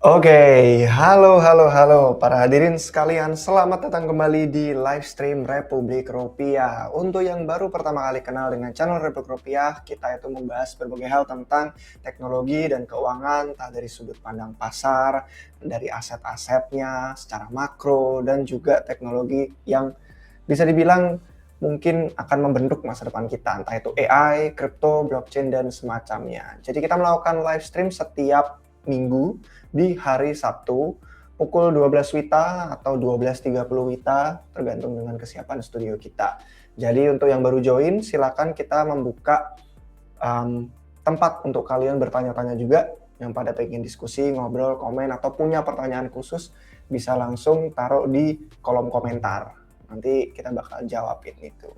Oke, halo para hadirin sekalian, selamat datang kembali di live stream Republik Rupiah. Untuk yang baru pertama kali kenal dengan channel Republik Rupiah, kita itu membahas berbagai hal tentang teknologi dan keuangan, entah dari sudut pandang pasar, dari aset-asetnya, secara makro, dan juga teknologi yang bisa dibilang mungkin akan membentuk masa depan kita, entah itu AI, crypto, blockchain, dan semacamnya. Jadi kita melakukan live stream setiap minggu di hari Sabtu pukul 12 WITA atau 12.30 WITA tergantung dengan kesiapan studio kita. Jadi untuk yang baru join silakan kita membuka tempat untuk kalian bertanya-tanya juga, yang pada pengen diskusi, ngobrol, komen, atau punya pertanyaan khusus bisa langsung taruh di kolom komentar. Nanti kita bakal jawabin itu.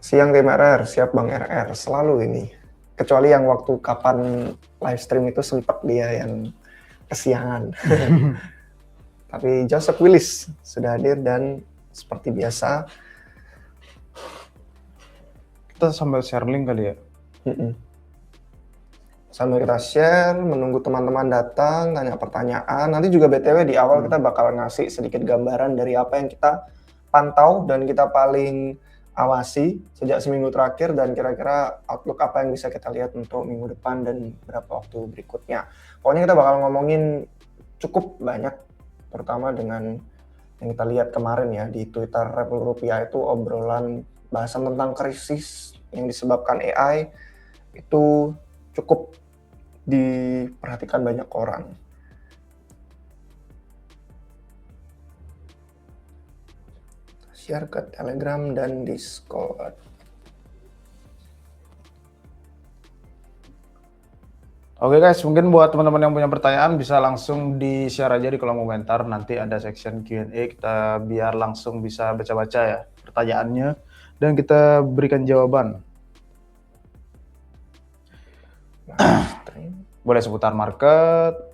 Siang tim RR, siap Bang RR, selalu ini. Kecuali yang waktu kapan live stream itu sempat dia yang kesiangan. Tapi Joseph Willis sudah hadir dan seperti biasa. Kita sambil share link kali ya? Sambil kita share, menunggu teman-teman datang, tanya pertanyaan. Nanti juga BTW di awal kita bakal ngasih sedikit gambaran dari apa yang kita pantau dan kita paling awasi sejak seminggu terakhir, dan kira-kira outlook apa yang bisa kita lihat untuk minggu depan dan beberapa waktu berikutnya. Pokoknya kita bakal ngomongin cukup banyak, terutama dengan yang kita lihat kemarin ya di Twitter Republik Rupiah, itu obrolan bahasan tentang krisis yang disebabkan AI itu cukup diperhatikan banyak orang. Share ke Telegram dan Discord. Oke guys, mungkin buat teman-teman yang punya pertanyaan bisa langsung di-share aja di kolom komentar. Nanti ada section Q&A, kita biar langsung bisa baca-baca ya pertanyaannya dan kita berikan jawaban. Boleh seputar market,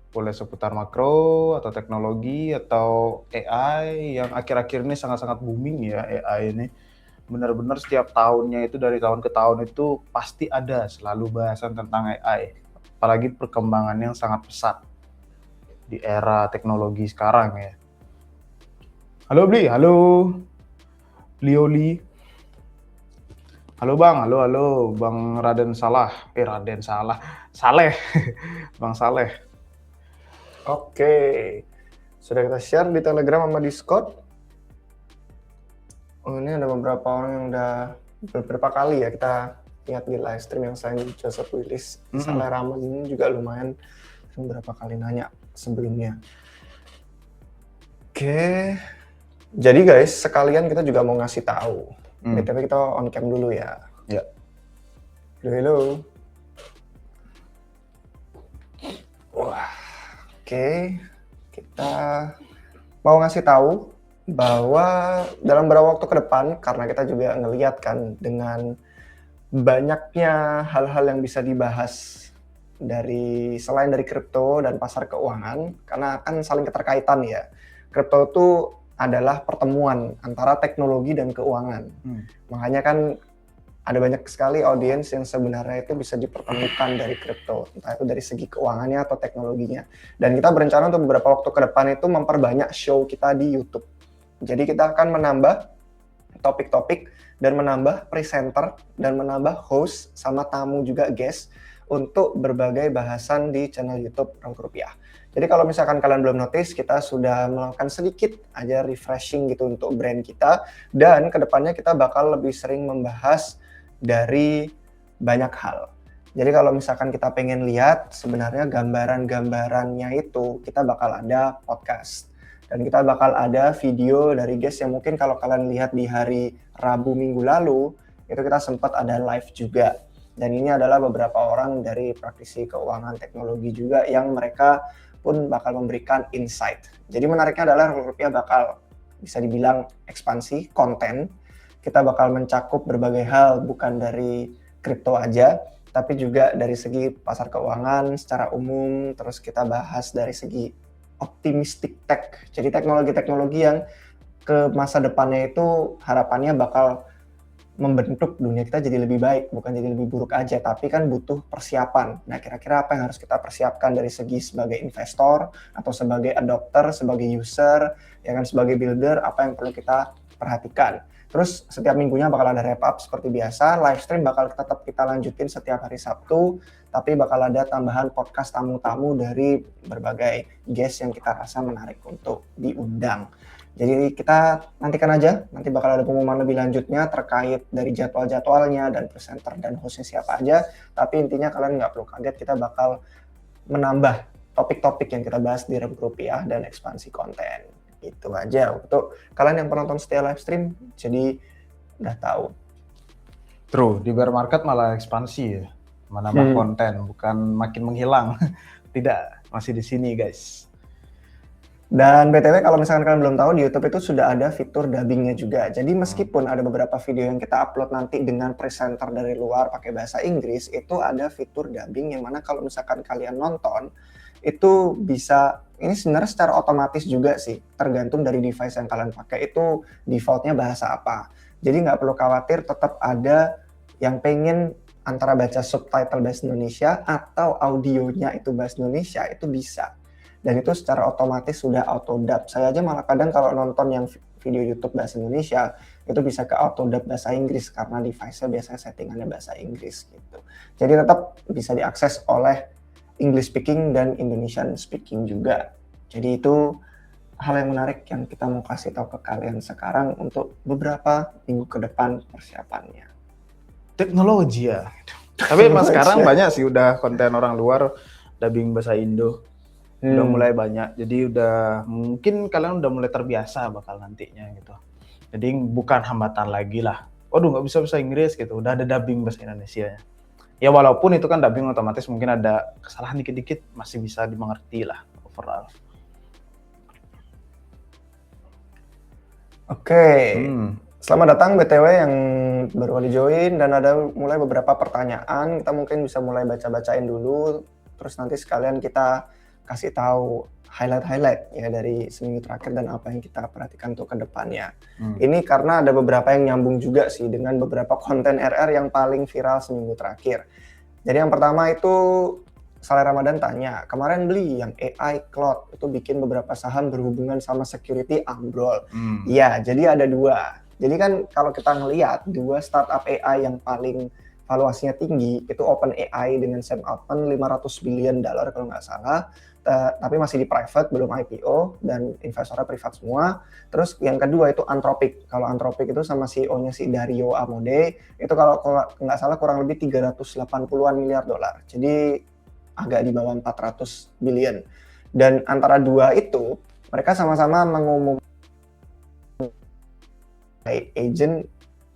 boleh seputar makro atau teknologi atau AI yang akhir-akhir ini sangat-sangat booming ya. AI ini benar-benar setiap tahunnya itu, dari tahun ke tahun itu pasti ada selalu bahasan tentang AI, apalagi perkembangannya yang sangat pesat di era teknologi sekarang ya. Halo Bli, halo Lioli. Halo Bang, halo Bang Raden Salah, Saleh, Bang Saleh. Oke, sudah kita share di Telegram sama Discord. Oh, ini ada beberapa orang yang udah beberapa kali ya kita lihat di live stream yang saya Joseph Willis. Saleh Rahman ini juga lumayan beberapa kali nanya sebelumnya. Oke, jadi guys sekalian kita juga mau ngasih tahu. Tapi kita on cam dulu ya. Ya. Halo. Wah, oke. Kita mau ngasih tahu bahwa dalam beberapa waktu ke depan, karena kita juga ngelihat kan dengan banyaknya hal-hal yang bisa dibahas dari selain dari kripto dan pasar keuangan, karena kan saling keterkaitan ya. Kripto itu adalah pertemuan antara teknologi dan keuangan. Makanya kan ada banyak sekali audiens yang sebenarnya itu bisa dipertemukan dari kripto, entah itu dari segi keuangannya atau teknologinya. Dan kita berencana untuk beberapa waktu ke depan itu memperbanyak show kita di YouTube. Jadi kita akan menambah topik-topik dan menambah presenter dan menambah host sama tamu juga guest untuk berbagai bahasan di channel YouTube Republik Rupiah. Jadi kalau misalkan kalian belum notice, kita sudah melakukan sedikit aja refreshing gitu untuk brand kita, dan kedepannya kita bakal lebih sering membahas dari banyak hal. Jadi kalau misalkan kita pengen lihat sebenarnya gambaran-gambarannya itu, kita bakal ada podcast. Dan kita bakal ada video dari guest yang mungkin kalau kalian lihat di hari Rabu minggu lalu, itu kita sempat ada live juga. Dan ini adalah beberapa orang dari praktisi keuangan teknologi juga yang mereka pun bakal memberikan insight. Jadi menariknya adalah Rupiah bakal bisa dibilang ekspansi konten. Kita bakal mencakup berbagai hal, bukan dari kripto aja, tapi juga dari segi pasar keuangan secara umum. Terus kita bahas dari segi optimistic tech, jadi teknologi-teknologi yang ke masa depannya itu harapannya bakal membentuk dunia kita jadi lebih baik, bukan jadi lebih buruk aja, tapi kan butuh persiapan. Nah, kira-kira apa yang harus kita persiapkan dari segi sebagai investor, atau sebagai adopter, sebagai user, ya kan, sebagai builder, apa yang perlu kita perhatikan. Terus setiap minggunya bakal ada wrap up seperti biasa, live stream bakal tetap kita lanjutin setiap hari Sabtu, tapi bakal ada tambahan podcast tamu-tamu dari berbagai guest yang kita rasa menarik untuk diundang. Jadi kita nantikan aja, nanti bakal ada pengumuman lebih lanjutnya terkait dari jadwal-jadwalnya dan presenter dan hostnya siapa aja. Tapi intinya kalian nggak perlu kaget, kita bakal menambah topik-topik yang kita bahas di Rebut Rupiah dan ekspansi konten. Itu aja untuk kalian yang penonton setia live stream, jadi udah tahu. True, di bear market malah ekspansi ya, menambah konten, bukan makin menghilang. Tidak, masih di sini guys. Dan BTW kalau misalkan kalian belum tahu, di YouTube itu sudah ada fitur dubbingnya juga. Jadi meskipun ada beberapa video yang kita upload nanti dengan presenter dari luar pakai bahasa Inggris, itu ada fitur dubbing yang mana kalau misalkan kalian nonton, itu bisa, ini sebenarnya secara otomatis juga sih, tergantung dari device yang kalian pakai, itu defaultnya bahasa apa. Jadi nggak perlu khawatir, tetap ada yang pengen antara baca subtitle bahasa Indonesia atau audionya itu bahasa Indonesia, itu bisa. Dan itu secara otomatis sudah auto dub. Saya aja malah kadang kalau nonton yang video YouTube bahasa Indonesia, itu bisa ke auto dub bahasa Inggris karena device-nya biasanya settingannya bahasa Inggris gitu. Jadi tetap bisa diakses oleh English speaking dan Indonesian speaking juga. Jadi itu hal yang menarik yang kita mau kasih tahu ke kalian sekarang untuk beberapa minggu ke depan persiapannya. Teknologi ya. Tapi mas sekarang banyak sih udah konten orang luar dubbing bahasa Indo. Udah mulai banyak, jadi udah mungkin kalian udah mulai terbiasa bakal nantinya gitu. Jadi bukan hambatan lagi lah. Waduh nggak bisa bahasa Inggris gitu, udah ada dubbing bahasa Indonesia. Ya walaupun itu kan dubbing otomatis mungkin ada kesalahan dikit-dikit, masih bisa dimengerti lah overall. Oke, selamat datang BTW yang baru kali join, dan ada mulai beberapa pertanyaan, kita mungkin bisa mulai baca-bacain dulu, terus nanti sekalian kita kasih tahu highlight ya dari seminggu terakhir dan apa yang kita perhatikan untuk ke depannya. Ini karena ada beberapa yang nyambung juga sih dengan beberapa konten RR yang paling viral seminggu terakhir. Jadi yang pertama itu Saleh Ramadan tanya, kemarin beli yang AI Cloud itu bikin beberapa saham berhubungan sama security ambrol. Iya, jadi ada dua. Jadi kan kalau kita ngelihat dua startup AI yang paling valuasinya tinggi itu OpenAI dengan Sam Altman $500 billion kalau nggak salah, tapi masih di private, belum IPO dan investornya privat semua. Terus yang kedua itu Anthropic. Kalau Anthropic itu sama CEO-nya si Dario Amodei itu kalau nggak salah kurang lebih 380-an miliar dolar. Jadi agak di bawah 400 billion. Dan antara dua itu mereka sama-sama mengumumkan agent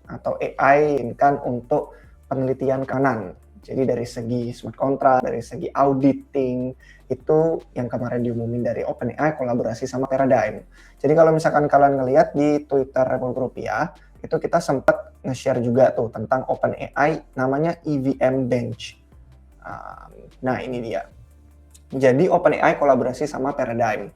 atau AI kan untuk penelitian kanan. Jadi dari segi smart contract, dari segi auditing, itu yang kemarin diumumin dari OpenAI kolaborasi sama Paradigm. Jadi kalau misalkan kalian ngelihat di Twitter Rebut Rupiah, itu kita sempat nge-share juga tuh tentang OpenAI namanya EVM Bench. Nah ini dia. Jadi OpenAI kolaborasi sama Paradigm.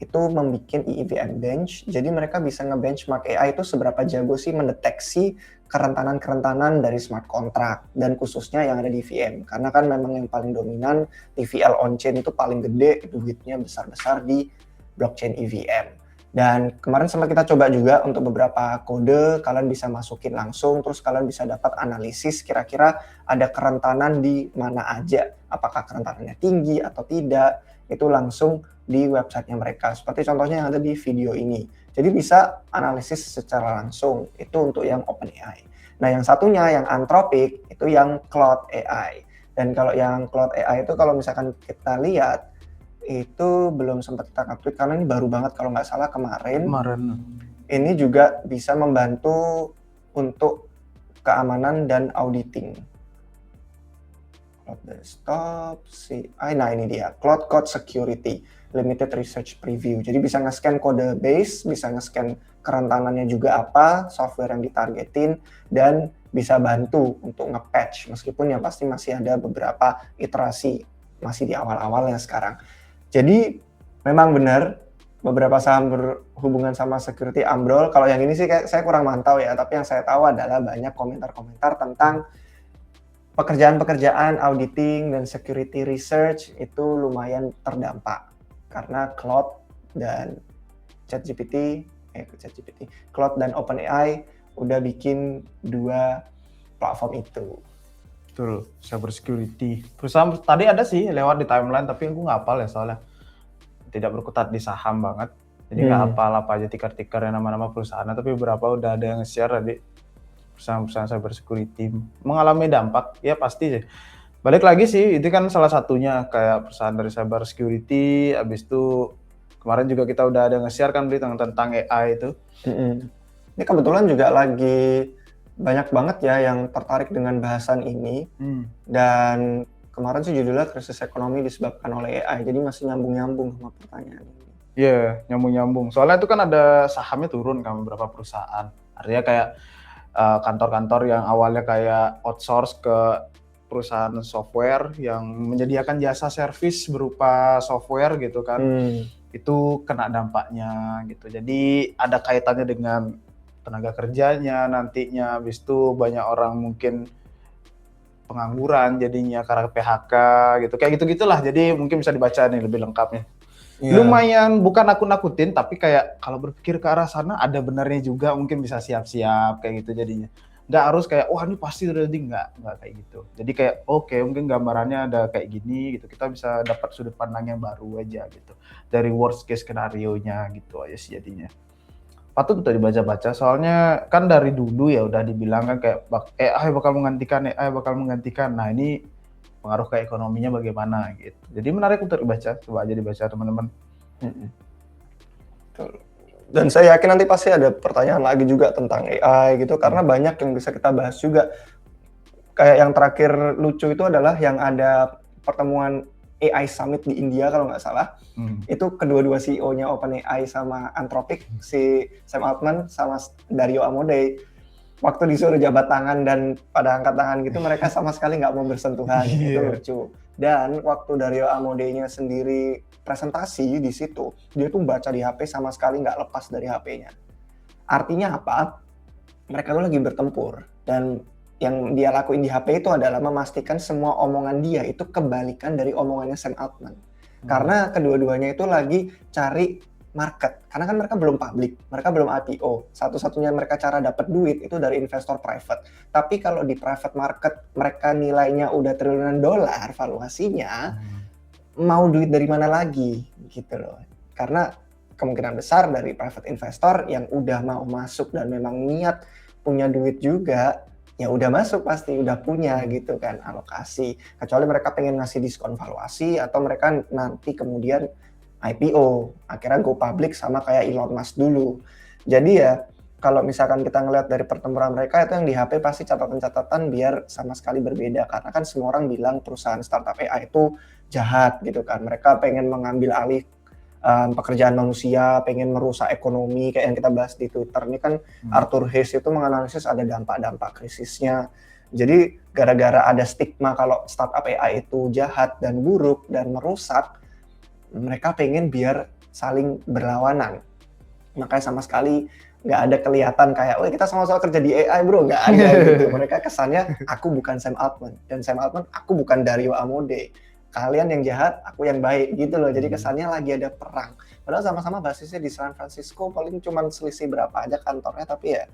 Itu membuat EVM Bench, jadi mereka bisa nge-benchmark AI itu seberapa jago sih mendeteksi kerentanan-kerentanan dari smart contract, dan khususnya yang ada di EVM. Karena kan memang yang paling dominan TVL on-chain itu paling gede, duitnya besar-besar di blockchain EVM. Dan kemarin sempat kita coba juga untuk beberapa kode, kalian bisa masukin langsung, terus kalian bisa dapat analisis kira-kira ada kerentanan di mana aja. Apakah kerentanannya tinggi atau tidak, itu langsung di websitenya mereka. Seperti contohnya yang ada di video ini. Jadi bisa analisis secara langsung, itu untuk yang OpenAI. Nah yang satunya, yang Anthropic, itu yang Cloud AI. Dan kalau yang Cloud AI itu kalau misalkan kita lihat, itu belum sempat kita update karena ini baru banget kalau nggak salah kemarin. Ini juga bisa membantu untuk keamanan dan auditing. Cloud Desktop, nah ini dia, Cloud Code Security, Limited Research Preview. Jadi bisa nge-scan kode base, bisa nge-scan kerentanannya juga apa, software yang ditargetin, dan bisa bantu untuk nge-patch, meskipun ya pasti masih ada beberapa iterasi, masih di awal-awalnya sekarang. Jadi memang benar, beberapa saham berhubungan sama security ambrol. Kalau yang ini sih saya kurang mantau ya, tapi yang saya tahu adalah banyak komentar-komentar tentang pekerjaan-pekerjaan auditing dan security research itu lumayan terdampak karena Cloud dan Cloud dan OpenAI udah bikin dua platform itu. Betul, cyber security. Perusahaan tadi ada sih lewat di timeline, tapi aku nggak hafal ya soalnya tidak berkutat di saham banget. Jadi nggak hafal apa aja ticker-ticker yang nama-nama perusahaannya, tapi beberapa udah ada yang nge-share tadi. Perusahaan-perusahaan cyber security mengalami dampak, ya pasti sih. Balik lagi sih, itu kan salah satunya kayak perusahaan dari cyber security, habis itu kemarin juga kita udah ada nge-share kan tentang AI itu. Ini kebetulan juga lagi banyak banget ya yang tertarik dengan bahasan ini. Dan kemarin sih judulnya krisis ekonomi disebabkan oleh AI, jadi masih nyambung-nyambung sama pertanyaan ini. Iya, nyambung-nyambung. Soalnya itu kan ada sahamnya turun kan beberapa perusahaan. Artinya kayak kantor-kantor yang awalnya kayak outsource ke perusahaan software yang menyediakan jasa servis berupa software gitu kan, itu kena dampaknya gitu. Jadi ada kaitannya dengan tenaga kerjanya nantinya, habis itu banyak orang mungkin pengangguran jadinya karena PHK gitu, kayak gitu-gitulah. Jadi mungkin bisa dibaca nih lebih lengkapnya. Lumayan bukan nakut-nakutin, tapi kayak kalau berpikir ke arah sana ada benarnya juga, mungkin bisa siap-siap kayak gitu jadinya. Nggak harus kayak wah ini pasti terjadi, nggak kayak gitu. Jadi kayak oke, mungkin gambarannya ada kayak gini gitu, kita bisa dapat sudut pandang yang baru aja gitu dari worst case skenario-nya gitu aja sih jadinya. Patut untuk dibaca-baca, soalnya kan dari dulu ya udah dibilang kan kayak AI bakal menggantikan. Nah ini pengaruh ke ekonominya bagaimana gitu. Jadi menarik untuk dibaca, coba aja dibaca teman-teman. Dan saya yakin nanti pasti ada pertanyaan lagi juga tentang AI gitu, karena banyak yang bisa kita bahas juga. Kayak yang terakhir lucu itu adalah yang ada pertemuan AI Summit di India kalau nggak salah. Itu kedua-dua CEO-nya OpenAI sama Anthropic, si Sam Altman sama Dario Amodei, waktu disuruh jabat tangan dan pada angkat tangan gitu, mereka sama sekali nggak mau bersentuhan. Itu lucu. Dan waktu Dario Amodei-nya sendiri presentasi di situ, dia tuh baca di HP sama sekali nggak lepas dari HP-nya. Artinya apa? Mereka tuh lagi bertempur, dan yang dia lakuin di HP itu adalah memastikan semua omongan dia itu kebalikan dari omongannya Sam Altman. Karena kedua-duanya itu lagi cari market, karena kan mereka belum public, mereka belum IPO. Satu-satunya mereka cara dapat duit itu dari investor private. Tapi kalau di private market mereka nilainya udah triliunan dolar valuasinya, mau duit dari mana lagi gitu loh. Karena kemungkinan besar dari private investor yang udah mau masuk dan memang niat punya duit juga, ya udah masuk pasti, udah punya gitu kan alokasi. Kecuali mereka pengen ngasih diskon valuasi atau mereka nanti kemudian IPO, akhirnya go public sama kayak Elon Musk dulu. Jadi ya kalau misalkan kita ngeliat dari pertempuran mereka itu yang di HP pasti catatan-catatan biar sama sekali berbeda, karena kan semua orang bilang perusahaan startup AI itu jahat gitu kan. Mereka pengen mengambil alih pekerjaan manusia, pengen merusak ekonomi kayak yang kita bahas di Twitter. Ini kan Arthur Hayes itu menganalisis ada dampak-dampak krisisnya. Jadi gara-gara ada stigma kalau startup AI itu jahat dan buruk dan merusak, mereka pengen biar saling berlawanan. Makanya sama sekali nggak ada kelihatan kayak, oh kita sama-sama kerja di AI bro, nggak ada gitu. Mereka kesannya, aku bukan Sam Altman, dan Sam Altman, aku bukan Dario Amodei. Kalian yang jahat, aku yang baik gitu loh. Jadi kesannya lagi ada perang. Padahal sama-sama basisnya di San Francisco, paling cuma selisih berapa aja kantornya, tapi ya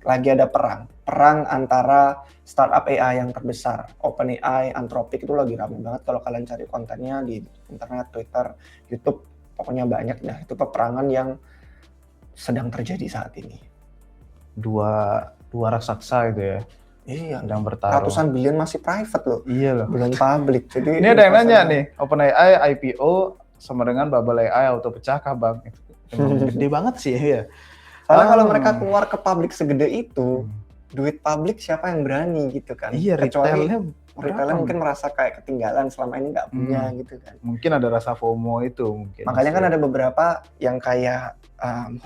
lagi ada perang. Perang antara startup AI yang terbesar, OpenAI, Anthropic itu lagi ramai banget kalau kalian cari kontennya di internet, Twitter, YouTube, pokoknya banyak dah. Itu peperangan yang sedang terjadi saat ini. Dua raksasa gitu ya. Iya, sedang bertarung. Ratusan bilion masih private loh. Iya loh. Belum public. Jadi ini ada yang nanya nih, OpenAI IPO sama dengan bubble AI auto pecah kah bang? Gede banget sih ya. Soalnya kalau mereka keluar ke publik segede itu, duit publik siapa yang berani gitu kan. Iya, Kecuali retailnya retailnya berapa? mungkin merasa kayak ketinggalan selama ini nggak punya gitu kan. Mungkin ada rasa FOMO itu mungkin. Makanya kan ada beberapa yang kayak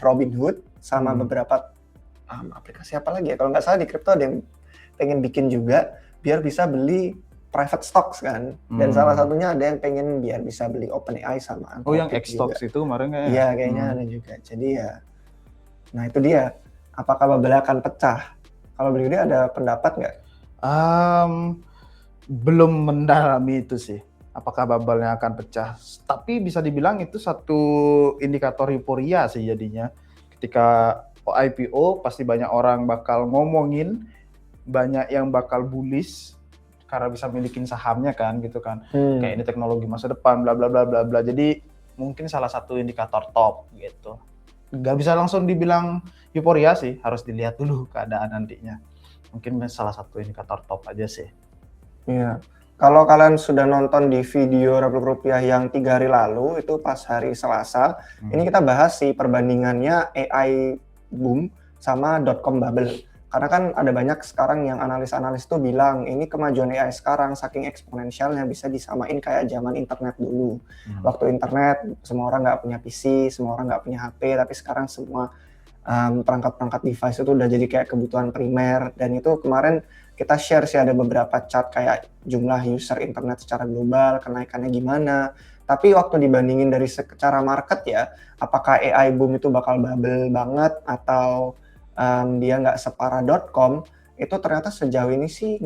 Robinhood sama beberapa aplikasi apa lagi ya, kalau nggak salah di kripto ada yang pengen bikin juga biar bisa beli private stocks kan, dan salah satunya ada yang pengen biar bisa beli OpenAI sama Anthropic. Oh, yang X-Stocks itu kemarin kayaknya? Iya, kayaknya ada juga. Jadi ya, nah itu dia. Apakah bubble akan pecah? Kalau beli dia ada pendapat nggak? Belum mendalami itu sih. Apakah bubble-nya akan pecah? Tapi bisa dibilang itu satu indikator euforia sih jadinya. Ketika IPO pasti banyak orang bakal ngomongin, banyak yang bakal bullish karena bisa milikin sahamnya kan gitu kan. Kayak ini teknologi masa depan bla bla bla bla bla. Jadi mungkin salah satu indikator top gitu. Nggak bisa langsung dibilang euforia sih, harus dilihat dulu keadaan nantinya. Mungkin salah satu indikator top aja sih. Iya. Kalau kalian sudah nonton di video Republik Rupiah yang 3 hari lalu, itu pas hari Selasa, ini kita bahas sih perbandingannya AI boom sama .com bubble. Karena kan ada banyak sekarang yang analis-analis tuh bilang, ini kemajuan AI sekarang saking eksponensialnya bisa disamain kayak zaman internet dulu. Waktu internet, semua orang nggak punya PC, semua orang nggak punya HP, tapi sekarang semua perangkat-perangkat device itu udah jadi kayak kebutuhan primer. Dan itu kemarin kita share sih ada beberapa chart kayak jumlah user internet secara global, kenaikannya gimana. Tapi waktu dibandingin dari secara market ya, apakah AI boom itu bakal bubble banget atau dia nggak separah .com, itu ternyata sejauh ini sih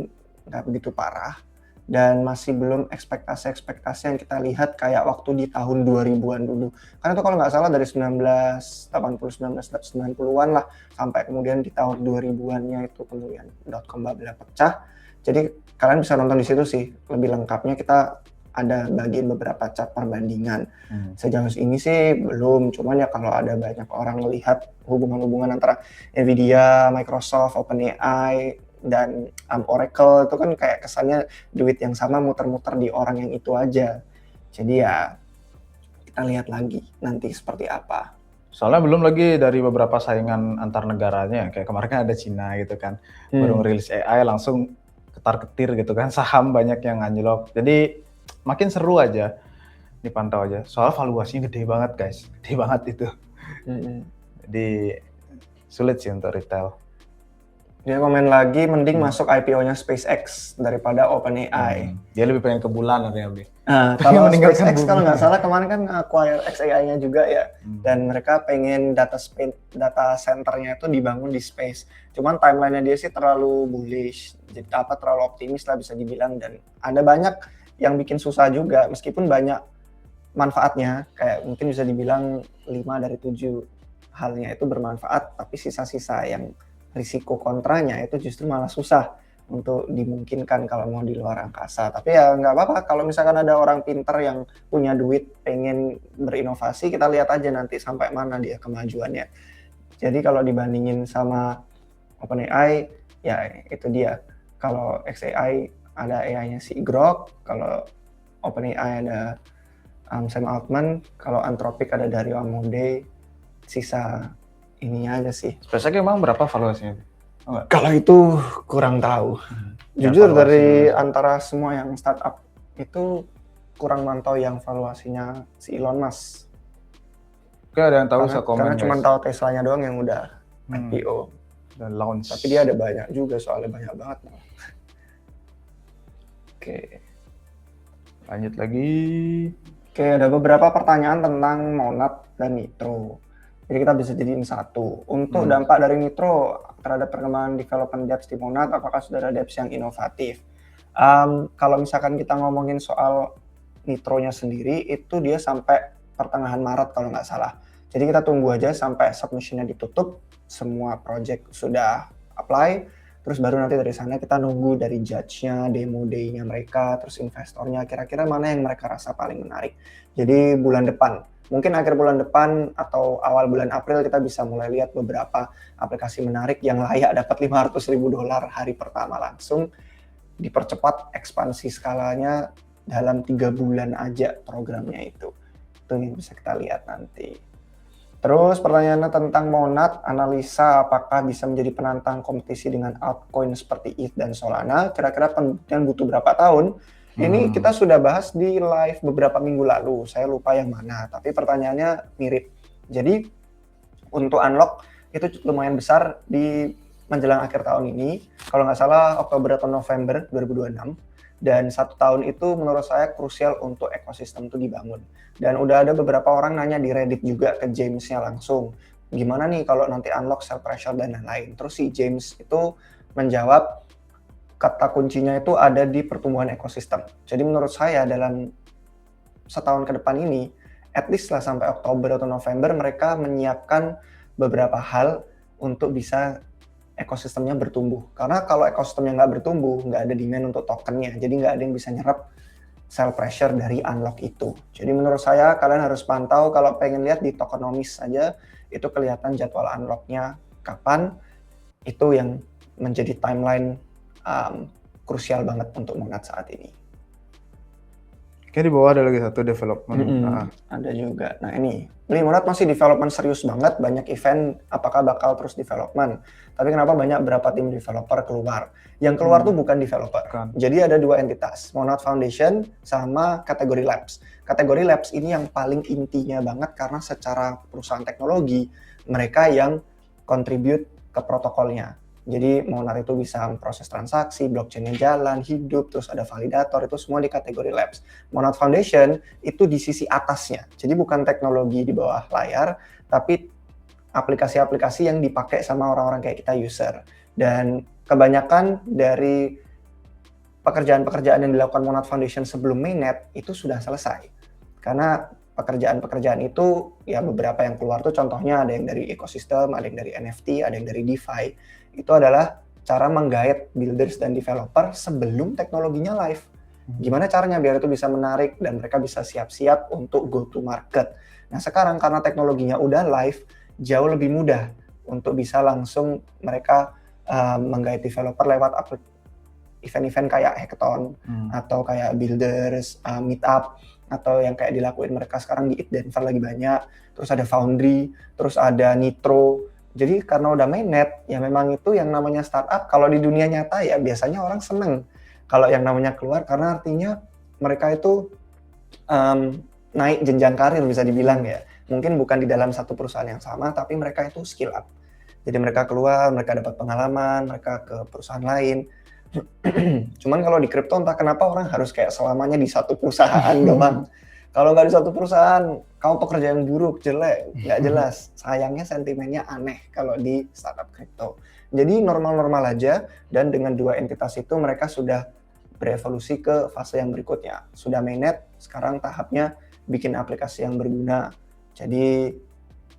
nggak begitu parah. Dan masih belum ekspektasi-ekspektasi yang kita lihat kayak waktu di tahun 2000-an dulu. Karena itu kalau nggak salah dari 1980-1990-an lah, sampai kemudian di tahun 2000-annya itu kemudian .com bubble pecah. Jadi kalian bisa nonton di situ sih, lebih lengkapnya kita ada bagian beberapa chart perbandingan. Sejauh ini sih belum, cuman ya kalau ada banyak orang melihat hubungan-hubungan antara Nvidia, Microsoft, OpenAI, dan Oracle itu kan kayak kesannya duit yang sama muter-muter di orang yang itu aja. Jadi ya kita lihat lagi nanti seperti apa. Soalnya belum lagi dari beberapa saingan antar negaranya, kayak kemarin kan ada Cina gitu kan, baru ngerilis AI langsung ketar-ketir gitu kan, saham banyak yang anjlok. Jadi makin seru aja, dipantau aja. Soal valuasinya gede banget guys, gede banget itu. Jadi sulit sih untuk retail. Dia komen lagi, mending masuk IPO-nya SpaceX daripada OpenAI. Dia lebih pengen ke bulan artinya. Kalau SpaceX kalau nggak salah kemarin kan acquire XAI-nya juga ya, dan mereka pengen data centernya itu dibangun di space. Cuman timeline-nya dia sih terlalu bullish, jadi terlalu optimis lah bisa dibilang, dan ada banyak yang bikin susah juga meskipun banyak manfaatnya, kayak mungkin bisa dibilang 5 dari 7 halnya itu bermanfaat, tapi sisa-sisa yang risiko kontranya itu justru malah susah untuk dimungkinkan kalau mau di luar angkasa. Tapi ya nggak apa-apa, kalau misalkan ada orang pinter yang punya duit pengen berinovasi, kita lihat aja nanti sampai mana dia kemajuannya. Jadi kalau dibandingin sama OpenAI, ya itu dia. Kalau XAI ada AI-nya si Grok, kalau OpenAI ada Sam Altman, kalau Anthropic ada Dario Amodei, sisa ininya aja sih. SpaceX emang berapa valuasinya? Kalau itu kurang tahu. Jujur dari antara semua yang startup itu kurang mantau yang valuasinya si Elon Musk. Oke, ada yang tahu bisa komen. Karena cuma tahu Teslanya doang yang udah IPO dan launch. Tapi dia ada banyak juga, soalnya banyak banget. Oke. Lanjut lagi. Oke, ada beberapa pertanyaan tentang Monad dan Nitro. Jadi kita bisa jadiin satu. Untuk dampak dari Nitro terhadap perkembangan development dApps di Monad, apakah sudah ada dApps yang inovatif? Kalau misalkan kita ngomongin soal Nitro-nya sendiri, itu dia sampai pertengahan Maret kalau nggak salah. Jadi kita tunggu aja sampai submission-nya ditutup, semua project sudah apply, terus baru nanti dari sana kita nunggu dari judge-nya, demo day-nya mereka, terus investornya, kira-kira mana yang mereka rasa paling menarik. Jadi bulan depan, mungkin akhir bulan depan atau awal bulan April kita bisa mulai lihat beberapa aplikasi menarik yang layak dapat $500.000 hari pertama langsung. Dipercepat ekspansi skalanya dalam 3 bulan aja programnya itu. Itu yang bisa kita lihat nanti. Terus pertanyaannya tentang Monad, analisa apakah bisa menjadi penantang kompetisi dengan altcoin seperti ETH dan Solana, kira-kira pembuktian butuh berapa tahun? Ini kita sudah bahas di live beberapa minggu lalu, saya lupa yang mana, tapi pertanyaannya mirip. Jadi untuk unlock itu lumayan besar di menjelang akhir tahun ini, kalau nggak salah Oktober atau November 2026. Dan 1 tahun itu menurut saya krusial untuk ekosistem itu dibangun. Dan udah ada beberapa orang nanya di Reddit juga ke James-nya langsung, gimana nih kalau nanti unlock sell pressure dan lain-lain. Terus si James itu menjawab, kata kuncinya itu ada di pertumbuhan ekosistem. Jadi menurut saya dalam setahun ke depan ini, at least lah sampai Oktober atau November, mereka menyiapkan beberapa hal untuk bisa ekosistemnya bertumbuh. Karena kalau ekosistemnya nggak bertumbuh, nggak ada demand untuk tokennya. Jadi nggak ada yang bisa nyerap sell pressure dari unlock itu. Jadi menurut saya kalian harus pantau, kalau pengen lihat di tokenomics saja, itu kelihatan jadwal unlocknya kapan, itu yang menjadi timeline krusial banget untuk Monad saat ini. Kayak di bawah ada lagi satu development. Ada juga. Nah ini Monad masih development serius banget, banyak event, apakah bakal terus development. Tapi kenapa banyak berapa tim developer keluar? Yang keluar tuh bukan developer. Jadi ada 2 entitas, Monad Foundation sama Kategori Labs. Kategori Labs ini yang paling intinya banget karena secara perusahaan teknologi, mereka yang contribute ke protokolnya. Jadi Monad itu bisa proses transaksi, blockchain-nya jalan, hidup, terus ada validator, itu semua di kategori labs. Monad Foundation itu di sisi atasnya, jadi bukan teknologi di bawah layar, tapi aplikasi-aplikasi yang dipakai sama orang-orang kayak kita user. Dan kebanyakan dari pekerjaan-pekerjaan yang dilakukan Monad Foundation sebelum mainnet itu sudah selesai. Karena pekerjaan-pekerjaan itu ya beberapa yang keluar tuh contohnya ada yang dari ekosistem, ada yang dari NFT, ada yang dari DeFi. Itu adalah cara menggait builders dan developer sebelum teknologinya live. Gimana caranya biar itu bisa menarik dan mereka bisa siap-siap untuk go to market. Nah sekarang karena teknologinya udah live, jauh lebih mudah untuk bisa langsung mereka menggait developer lewat event-event kayak hackathon atau kayak builders, meetup, atau yang kayak dilakuin mereka sekarang di Denver lagi banyak. Terus ada Foundry, terus ada Nitro. Jadi karena udah mainnet, ya memang itu yang namanya startup. Kalau di dunia nyata ya biasanya orang seneng kalau yang namanya keluar, karena artinya mereka itu naik jenjang karir bisa dibilang ya. Mungkin bukan di dalam satu perusahaan yang sama, tapi mereka itu skill up. Jadi mereka keluar, mereka dapat pengalaman, mereka ke perusahaan lain. Cuman kalau di kripto entah kenapa orang harus kayak selamanya di satu perusahaan doang. Kalau nggak di satu perusahaan, kamu pekerja yang buruk, jelek, nggak jelas. Sayangnya sentimennya aneh kalau di startup kripto. Jadi normal-normal aja, dan dengan 2 entitas itu mereka sudah berevolusi ke fase yang berikutnya. Sudah mainnet, sekarang tahapnya bikin aplikasi yang berguna. Jadi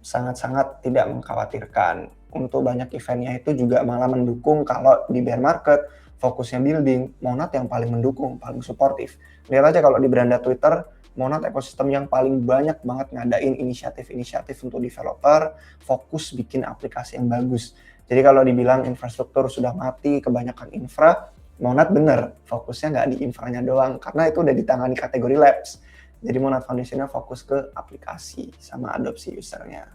sangat-sangat tidak mengkhawatirkan. Untuk banyak eventnya itu juga malah mendukung. Kalau di bear market, fokusnya building, Monad yang paling mendukung, paling suportif. Lihat aja kalau di beranda Twitter, Monad ekosistem yang paling banyak banget ngadain inisiatif-inisiatif untuk developer, fokus bikin aplikasi yang bagus. Jadi kalau dibilang infrastruktur sudah mati, kebanyakan infra, Monad bener, fokusnya nggak di infranya doang, karena itu udah ditangani kategori labs. Jadi Monad Foundation-nya fokus ke aplikasi sama adopsi usernya.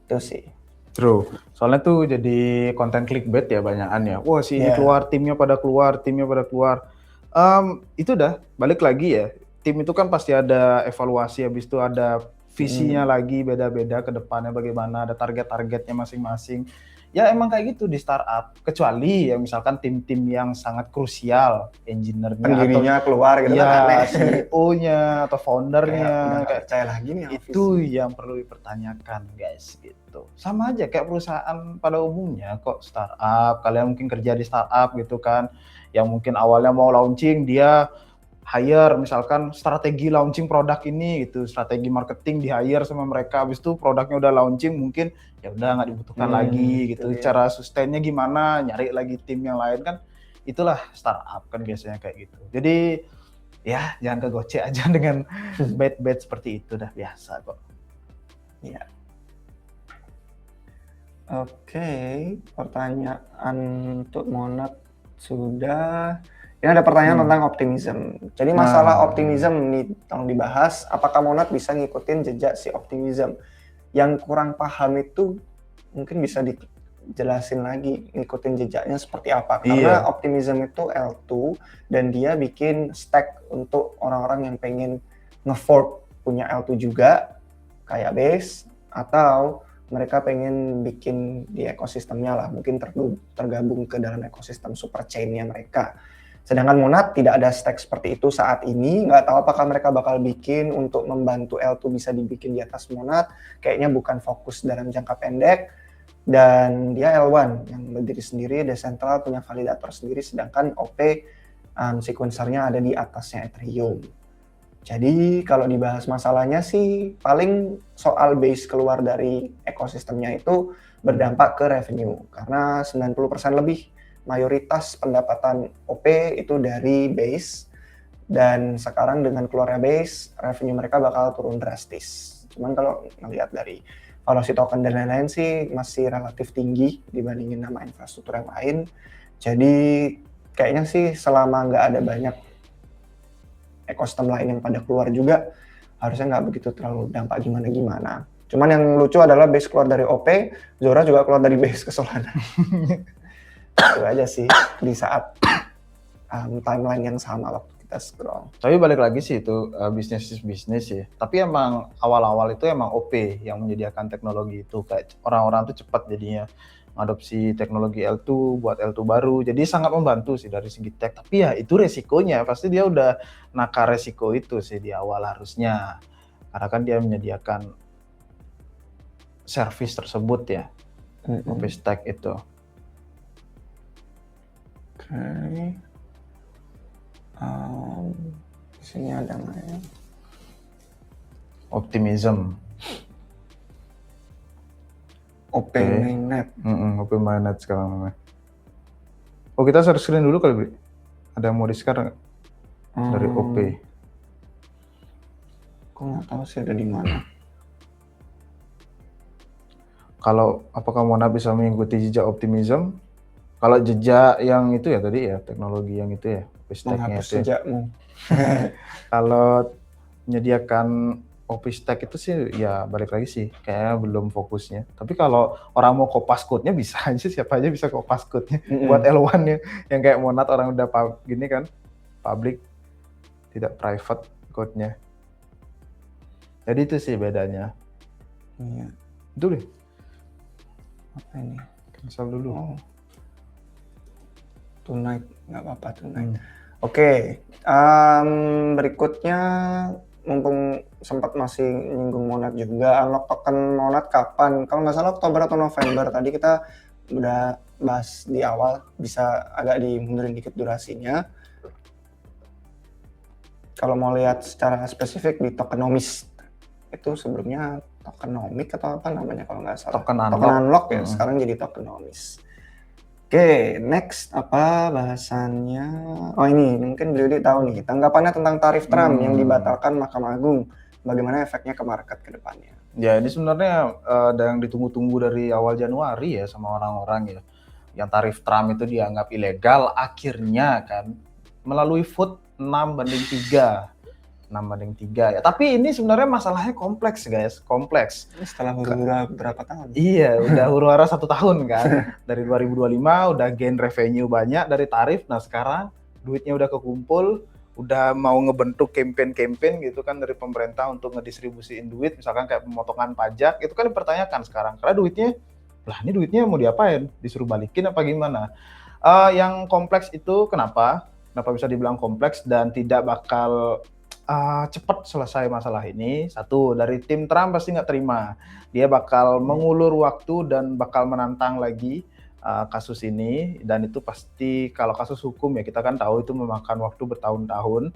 Itu sih. True. Soalnya tuh jadi konten clickbait ya banyakan ya. Wah si ini keluar, timnya pada keluar. Itu dah balik lagi ya. Tim itu kan pasti ada evaluasi, habis itu ada visinya lagi beda-beda ke depannya bagaimana, ada target-targetnya masing-masing. Ya emang kayak gitu di startup. Kecuali ya misalkan tim-tim yang sangat krusial, engineer-nya pendirinya atau keluar gitu ya, kan aneh. CEO-nya atau foundernya kayak percaya lagi nih itu yang perlu dipertanyakan guys gitu. Sama aja kayak perusahaan pada umumnya kok, startup, kalian mungkin kerja di startup gitu kan, yang mungkin awalnya mau launching, dia hire misalkan strategi launching produk ini gitu, strategi marketing di hire sama mereka, habis itu produknya udah launching mungkin ya udah nggak dibutuhkan lagi gitu, cara sustainnya gimana, nyari lagi tim yang lain kan, itulah startup kan biasanya kayak gitu. Jadi ya jangan kegocek aja dengan bad seperti itu, dah biasa kok. Ya. Oke, pertanyaan untuk Monad sudah. Ini ada pertanyaan tentang optimism. Jadi masalah optimism nih tolong dibahas. Apakah Monad bisa ngikutin jejak si optimism? Yang kurang paham itu mungkin bisa dijelasin lagi ngikutin jejaknya seperti apa. Karena Iya. Optimism itu L2 dan dia bikin stack untuk orang-orang yang pengen nge-fork punya L2 juga kayak Base, atau mereka pengen bikin di ekosistemnya lah, mungkin tergabung ke dalam ekosistem super chain-nya mereka. Sedangkan Monad tidak ada stack seperti itu saat ini, nggak tahu apakah mereka bakal bikin untuk membantu L2 bisa dibikin di atas Monad, kayaknya bukan fokus dalam jangka pendek, dan dia L1 yang berdiri sendiri, desentral, punya validator sendiri, sedangkan OP sequencernya ada di atasnya Ethereum. Jadi kalau dibahas masalahnya sih paling soal base keluar dari ekosistemnya itu berdampak ke revenue, karena 90% lebih mayoritas pendapatan OP itu dari base, dan sekarang dengan keluarnya base revenue mereka bakal turun drastis. Cuman kalau ngelihat dari valuasi token dan lain-lain sih masih relatif tinggi dibandingin nama infrastruktur yang lain. Jadi kayaknya sih selama nggak ada banyak ekosistem lain yang pada keluar juga, harusnya nggak begitu terlalu dampak gimana-gimana. Cuman yang lucu adalah base keluar dari OP, Zora juga keluar dari base ke Solana. Itu aja sih di saat timeline yang sama waktu kita scroll. Tapi balik lagi sih itu bisnis ya. Tapi emang awal-awal itu emang OP yang menyediakan teknologi itu, kayak orang-orang tuh cepat jadinya adopsi teknologi L2 buat L2 baru. Jadi sangat membantu sih dari segi tech. Tapi ya itu resikonya, pasti dia udah nakar resiko itu sih di awal harusnya. Karena kan dia menyediakan service tersebut ya, OP Stack itu. Oke. Di sini ada namanya Optimism. OP Oke. Mainnet. OP Mainnet sekarang namanya. Oh, kita share screen dulu kali, Bri. Ada yang mau di-share nggak? Dari OP. Aku nggak tahu sih ada di mana. Kalau apakah Mona bisa mengikuti jejak Optimism? Kalau jejak yang itu ya tadi ya, teknologi yang itu ya, stack-nya Menghapus itu ya. jejakmu. Kalau menyediakan OP Stack itu sih ya balik lagi sih, kayaknya belum fokusnya. Tapi kalau orang mau kopas code-nya bisa aja, siapa aja bisa kopas code-nya buat L1-nya. Yang kayak Monad orang udah gini kan, public, tidak private code-nya. Jadi itu sih bedanya. Iya. Itu deh. Apa ini? Cancel dulu. Oh. Tonight, nggak apa-apa tonight. Oke, berikutnya mumpung sempat masih nyinggung Monad juga, unlock token Monad kapan? Kalau nggak salah Oktober atau November. Tadi kita udah bahas di awal, bisa agak dimundurin dikit durasinya. Kalau mau lihat secara spesifik di tokenomics, itu sebelumnya tokenomic atau apa namanya kalau nggak salah. Token unlock ya, sekarang jadi tokenomics. Oke, next apa bahasannya? Oh ini, mungkin Budi tahu nih, tanggapannya tentang tarif Trump yang dibatalkan Mahkamah Agung. Bagaimana efeknya ke market ke depannya? Ya ini sebenarnya ada yang ditunggu-tunggu dari awal Januari ya sama orang-orang ya. Yang tarif Trump itu dianggap ilegal, akhirnya kan melalui vote 6-3. 6-3 ya. Tapi ini sebenarnya masalahnya kompleks guys, kompleks. Setelah huru-hara berapa tahun? Iya, udah huru-hara 1 tahun kan. Dari 2025 udah gain revenue banyak dari tarif. Nah sekarang duitnya udah kekumpul, udah mau ngebentuk campaign gitu kan dari pemerintah untuk ngedistribusiin duit, misalkan kayak pemotongan pajak, itu kan dipertanyakan sekarang. Karena duitnya, lah ini duitnya mau diapain? Disuruh balikin apa gimana? Yang kompleks itu kenapa bisa dibilang kompleks dan tidak bakal cepat selesai masalah ini? Satu, dari tim Trump pasti nggak terima. Dia bakal mengulur waktu dan bakal menantang lagi kasus ini, dan itu pasti kalau kasus hukum ya kita kan tahu itu memakan waktu bertahun-tahun.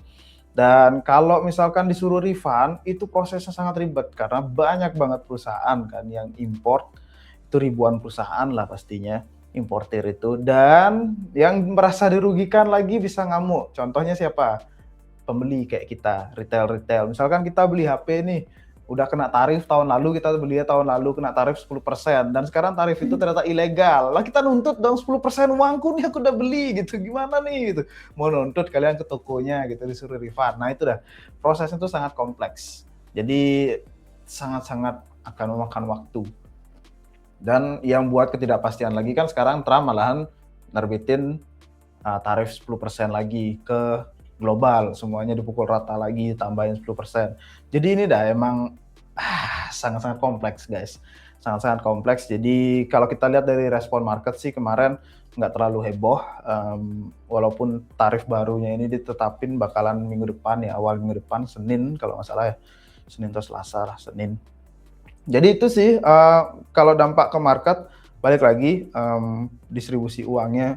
Dan kalau misalkan disuruh refund, itu prosesnya sangat ribet karena banyak banget perusahaan kan yang import, itu ribuan perusahaan lah pastinya importir itu, dan yang merasa dirugikan lagi bisa ngamuk. Contohnya siapa? Pembeli kayak kita, retail. Misalkan kita beli HP nih, udah kena tarif tahun lalu, kita beli tahun lalu kena tarif 10%, dan sekarang tarif itu ternyata ilegal. Lah kita nuntut dong 10% uangku nih, aku udah beli gitu, gimana nih gitu. Mau nuntut kalian ke tokonya gitu, disuruh refund. Nah itu dah, prosesnya itu sangat kompleks. Jadi sangat-sangat akan memakan waktu. Dan yang buat ketidakpastian lagi kan sekarang Trump malahan nerbitin tarif 10% lagi ke global, semuanya dipukul rata lagi, tambahin 10%. Jadi ini dah emang sangat-sangat kompleks guys, sangat-sangat kompleks. Jadi kalau kita lihat dari respon market sih kemarin nggak terlalu heboh, walaupun tarif barunya ini ditetapin bakalan minggu depan ya, awal minggu depan, Senin kalau nggak salah ya, Senin atau Selasa lah, Senin. Jadi itu sih kalau dampak ke market, balik lagi distribusi uangnya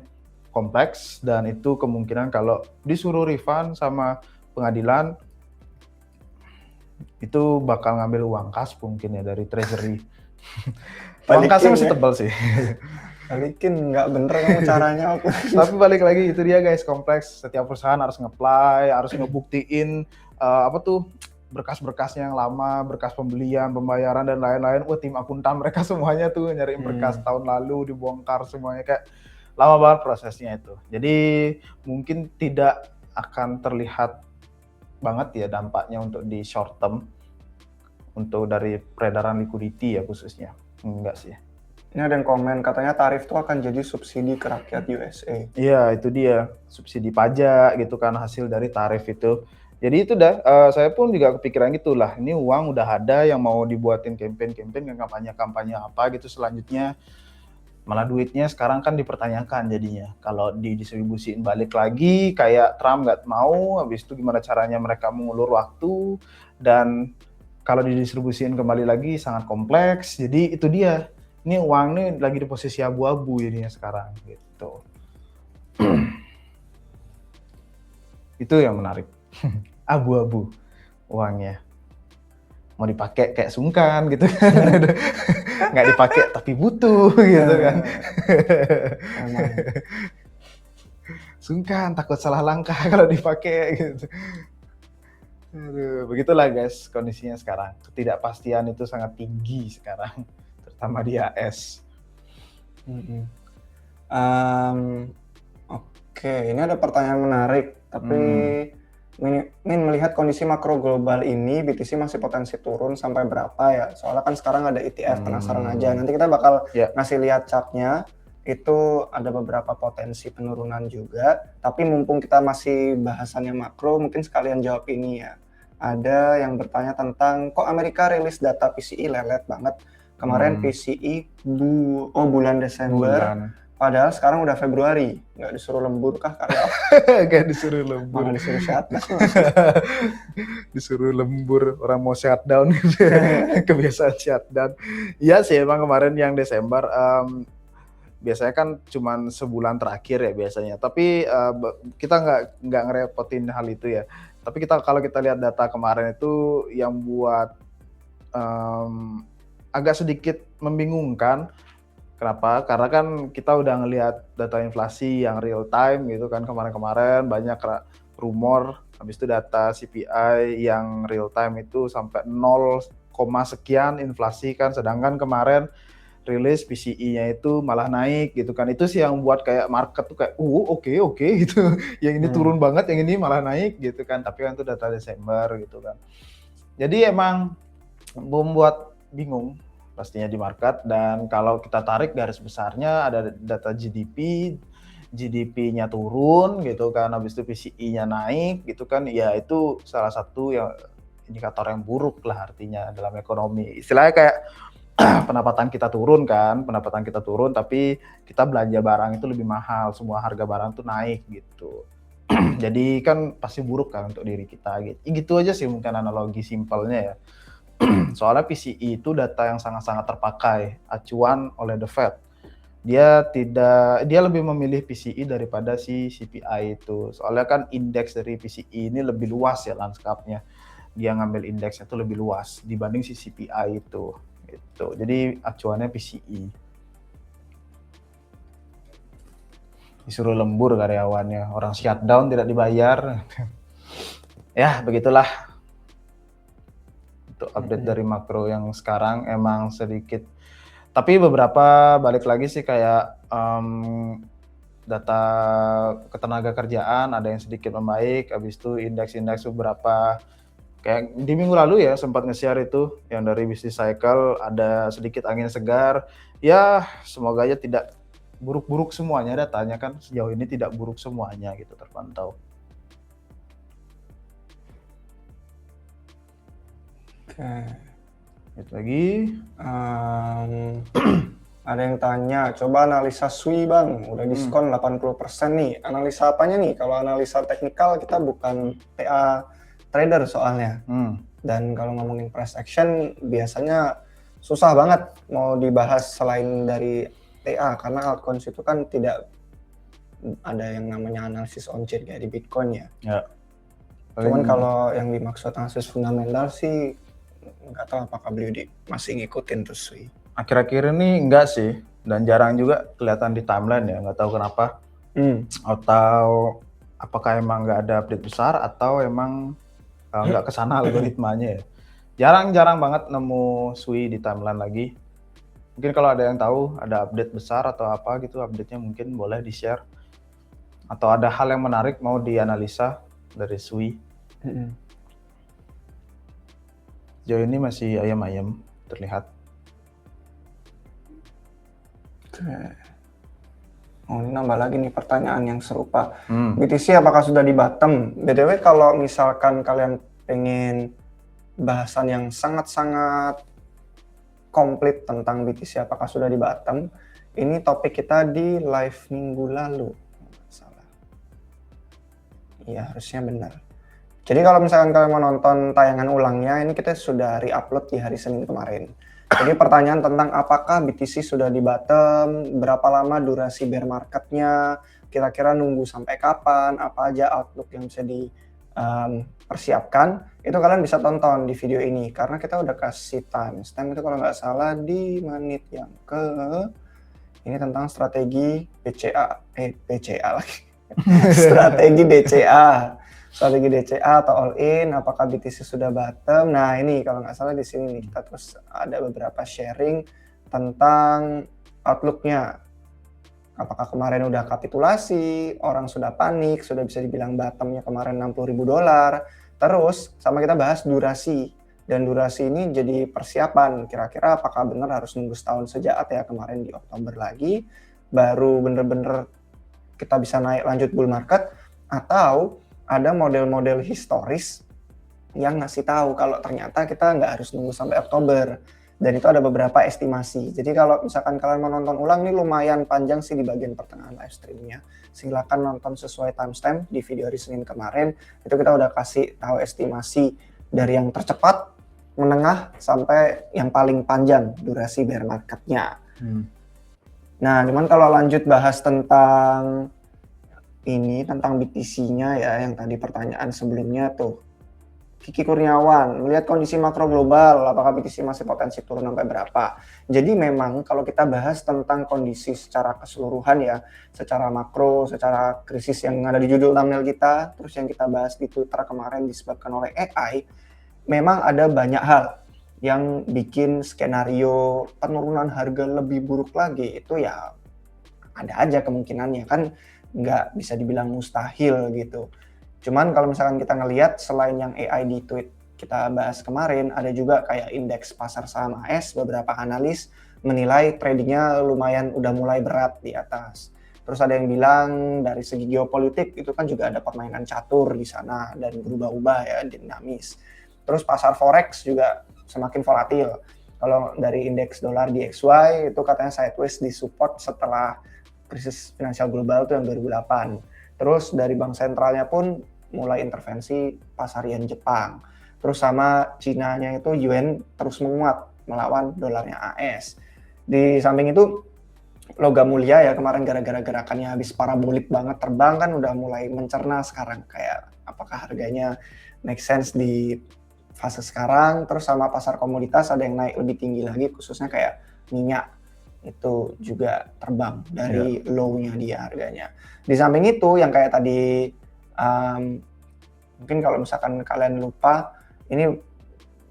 kompleks, dan itu kemungkinan kalau disuruh refund sama pengadilan itu bakal ngambil uang kas mungkin ya dari treasury. Uang kasnya masih tebal sih. Balikin, nggak bener kamu caranya. Tapi balik lagi itu dia guys, kompleks. Setiap perusahaan harus nge-apply, harus ngebuktiin berkas-berkasnya yang lama, berkas pembelian, pembayaran dan lain-lain. Tim akuntan mereka semuanya tuh nyariin berkas tahun lalu, dibongkar semuanya, kayak lama banget prosesnya itu. Jadi mungkin tidak akan terlihat banget ya dampaknya untuk di short term, untuk dari peredaran liquidity ya khususnya. Enggak sih. Ini ada yang komen, katanya tarif itu akan jadi subsidi ke rakyat USA. Iya, itu dia, subsidi pajak gitu kan hasil dari tarif itu. Jadi itu dah, saya pun juga kepikiran gitulah, ini uang udah ada yang mau dibuatin campaign, kampanye apa gitu selanjutnya, malah duitnya sekarang kan dipertanyakan jadinya. Kalau didistribusiin balik lagi, kayak Trump nggak mau, habis itu gimana caranya mereka mengulur waktu, dan kalau didistribusiin kembali lagi sangat kompleks. Jadi itu dia, ini uang nih lagi di posisi abu-abu jadinya sekarang gitu. Itu yang menarik. Abu-abu uangnya. Mau dipakai kayak sungkan gitu kan. Nggak dipakai tapi butuh gitu kan. Sungkan, takut salah langkah kalau dipakai gitu. Aduh, begitulah guys kondisinya sekarang. Ketidakpastian itu sangat tinggi sekarang, terutama di AS. Oke, ini ada pertanyaan menarik, tapi Min melihat kondisi makro global ini, BTC masih potensi turun sampai berapa ya? Soalnya kan sekarang ada ETF, penasaran aja. Nanti kita bakal ngasih lihat chartnya, itu ada beberapa potensi penurunan juga. Tapi mumpung kita masih bahasannya makro, mungkin sekalian jawab ini ya. Ada yang bertanya tentang, kok Amerika rilis data PCE lelet banget? Kemarin PCE bulan Desember. Padahal sekarang udah Februari, nggak disuruh lembur kah karyawan? Nggak disuruh lembur. Malah disuruh shutdown. Disuruh lembur, orang mau shutdown. Kebiasaan shutdown. Iya sih, emang kemarin yang Desember, biasanya kan cuman sebulan terakhir ya biasanya. Tapi kita nggak ngerepotin hal itu ya. Tapi kalau kita lihat data kemarin itu yang buat agak sedikit membingungkan. Kenapa? Karena kan kita udah ngelihat data inflasi yang real time gitu kan kemarin-kemarin, banyak rumor, habis itu data CPI yang real time itu sampai 0, sekian inflasi kan, sedangkan kemarin rilis PCE-nya itu malah naik gitu kan. Itu sih yang buat kayak market tuh kayak oke gitu. Yang ini turun banget, yang ini malah naik gitu kan. Tapi kan itu data Desember gitu kan. Jadi emang membuat bingung pastinya di market. Dan kalau kita tarik garis besarnya ada data GDP-nya turun gitu kan, habis itu PCE-nya naik gitu kan, ya itu salah satu yang indikator yang buruk lah artinya dalam ekonomi. Istilahnya kayak pendapatan kita turun tapi kita belanja barang itu lebih mahal, semua harga barang tuh naik gitu. Jadi kan pasti buruk kan untuk diri kita gitu. Gitu aja sih mungkin analogi simpelnya ya. Soalnya PCE itu data yang sangat-sangat terpakai, acuan oleh The Fed. Dia lebih memilih PCE daripada si CPI itu. Soalnya kan indeks dari PCE ini lebih luas ya lanskapnya. Dia ngambil indeksnya itu lebih luas dibanding si CPI itu. Gitu. Jadi acuannya PCE. Disuruh lembur karyawannya, orang shutdown tidak dibayar. Ya, begitulah. Untuk update dari makro yang sekarang emang sedikit, tapi beberapa balik lagi sih kayak data ketenaga kerjaan ada yang sedikit membaik, habis itu indeks beberapa Kayak di minggu lalu ya sempat nge-share itu yang dari Business Cycle ada sedikit angin segar. Ya, semoga aja tidak buruk-buruk semuanya, datanya kan sejauh ini tidak buruk semuanya gitu terpantau. Oke. Itu lagi. Ada yang tanya, coba analisa SWI bang, udah diskon 80% nih. Analisa apanya nih? Kalau analisa teknikal kita bukan TA trader soalnya. Dan kalau ngomongin price action biasanya susah banget mau dibahas selain dari TA, karena altcoins itu kan tidak ada yang namanya analisis on-chain kayak di Bitcoin ya. Cuman kalau yang dimaksud analisis fundamental sih nggak tahu apakah beliau masih ngikutin tuh SWI. Akhir-akhir ini enggak sih, dan jarang juga kelihatan di timeline ya, nggak tahu kenapa. Atau apakah emang nggak ada update besar atau emang nggak kesana algoritmanya ya. Jarang-jarang banget nemu SWI di timeline lagi. Mungkin kalau ada yang tahu ada update besar atau apa gitu, update-nya mungkin boleh di-share. Atau ada hal yang menarik mau dianalisa dari SWI. Sejauh ini masih ayam-ayam terlihat. Oh, ini nambah lagi nih pertanyaan yang serupa. BTC apakah sudah di bottom? BTW kalau misalkan kalian pengen bahasan yang sangat-sangat komplit tentang BTC apakah sudah di bottom, ini topik kita di live minggu lalu. Salah. Iya, harusnya benar. Jadi kalau misalkan kalian mau nonton tayangan ulangnya, ini kita sudah re-upload di hari Senin kemarin. Jadi pertanyaan tentang apakah BTC sudah di bottom, berapa lama durasi bear marketnya, kira-kira nunggu sampai kapan, apa aja outlook yang bisa dipersiapkan, itu kalian bisa tonton di video ini. Karena kita udah kasih timestamp itu kalau nggak salah di menit yang ini tentang strategi BCA lagi. Strategi DCA. Strategi DCA atau all in, apakah BTC sudah bottom? Nah ini kalau nggak salah di sini nih kita terus ada beberapa sharing tentang outlooknya. Apakah kemarin udah kapitulasi, orang sudah panik, sudah bisa dibilang bottomnya kemarin $60.000. Terus sama kita bahas durasi. Dan durasi ini jadi persiapan, kira-kira apakah benar harus nunggu setahun sejak ya kemarin di Oktober lagi, baru bener-bener kita bisa naik lanjut bull market, atau ada model-model historis yang ngasih tahu kalau ternyata kita nggak harus nunggu sampai Oktober. Dan itu ada beberapa estimasi. Jadi kalau misalkan kalian mau nonton ulang, ini lumayan panjang sih di bagian pertengahan live streamnya. Silakan nonton sesuai timestamp di video hari Senin kemarin. Itu kita udah kasih tahu estimasi dari yang tercepat, menengah, sampai yang paling panjang durasi bear marketnya. Nah, cuman kalau lanjut bahas tentang ini tentang BTC-nya ya, yang tadi pertanyaan sebelumnya tuh. Kiki Kurniawan, melihat kondisi makro global, apakah BTC masih potensi turun sampai berapa? Jadi memang kalau kita bahas tentang kondisi secara keseluruhan ya, secara makro, secara krisis yang ada di judul thumbnail kita, terus yang kita bahas di Twitter kemarin disebabkan oleh AI, memang ada banyak hal yang bikin skenario penurunan harga lebih buruk lagi. Itu ya ada aja kemungkinannya, kan nggak bisa dibilang mustahil gitu. Cuman kalau misalkan kita ngelihat selain yang AI di tweet kita bahas kemarin, ada juga kayak indeks pasar saham AS, beberapa analis menilai tradingnya lumayan udah mulai berat di atas. Terus ada yang bilang dari segi geopolitik itu kan juga ada permainan catur di sana dan berubah-ubah ya, dinamis. Terus pasar forex juga semakin volatil. Kalau dari indeks dolar DXY itu katanya sideways di support setelah krisis finansial global itu yang 2008. Terus dari bank sentralnya pun mulai intervensi pasar yen Jepang. Terus sama Cina-nya itu yuan terus menguat melawan dolarnya AS. Di samping itu logam mulia ya kemarin gara-gara gerakannya habis parabolik banget terbang kan udah mulai mencerna sekarang, kayak apakah harganya make sense di fase sekarang. Terus sama pasar komoditas ada yang naik lebih tinggi lagi, khususnya kayak minyak itu juga terbang dari low-nya dia harganya. Di samping itu yang kayak tadi mungkin kalau misalkan kalian lupa, ini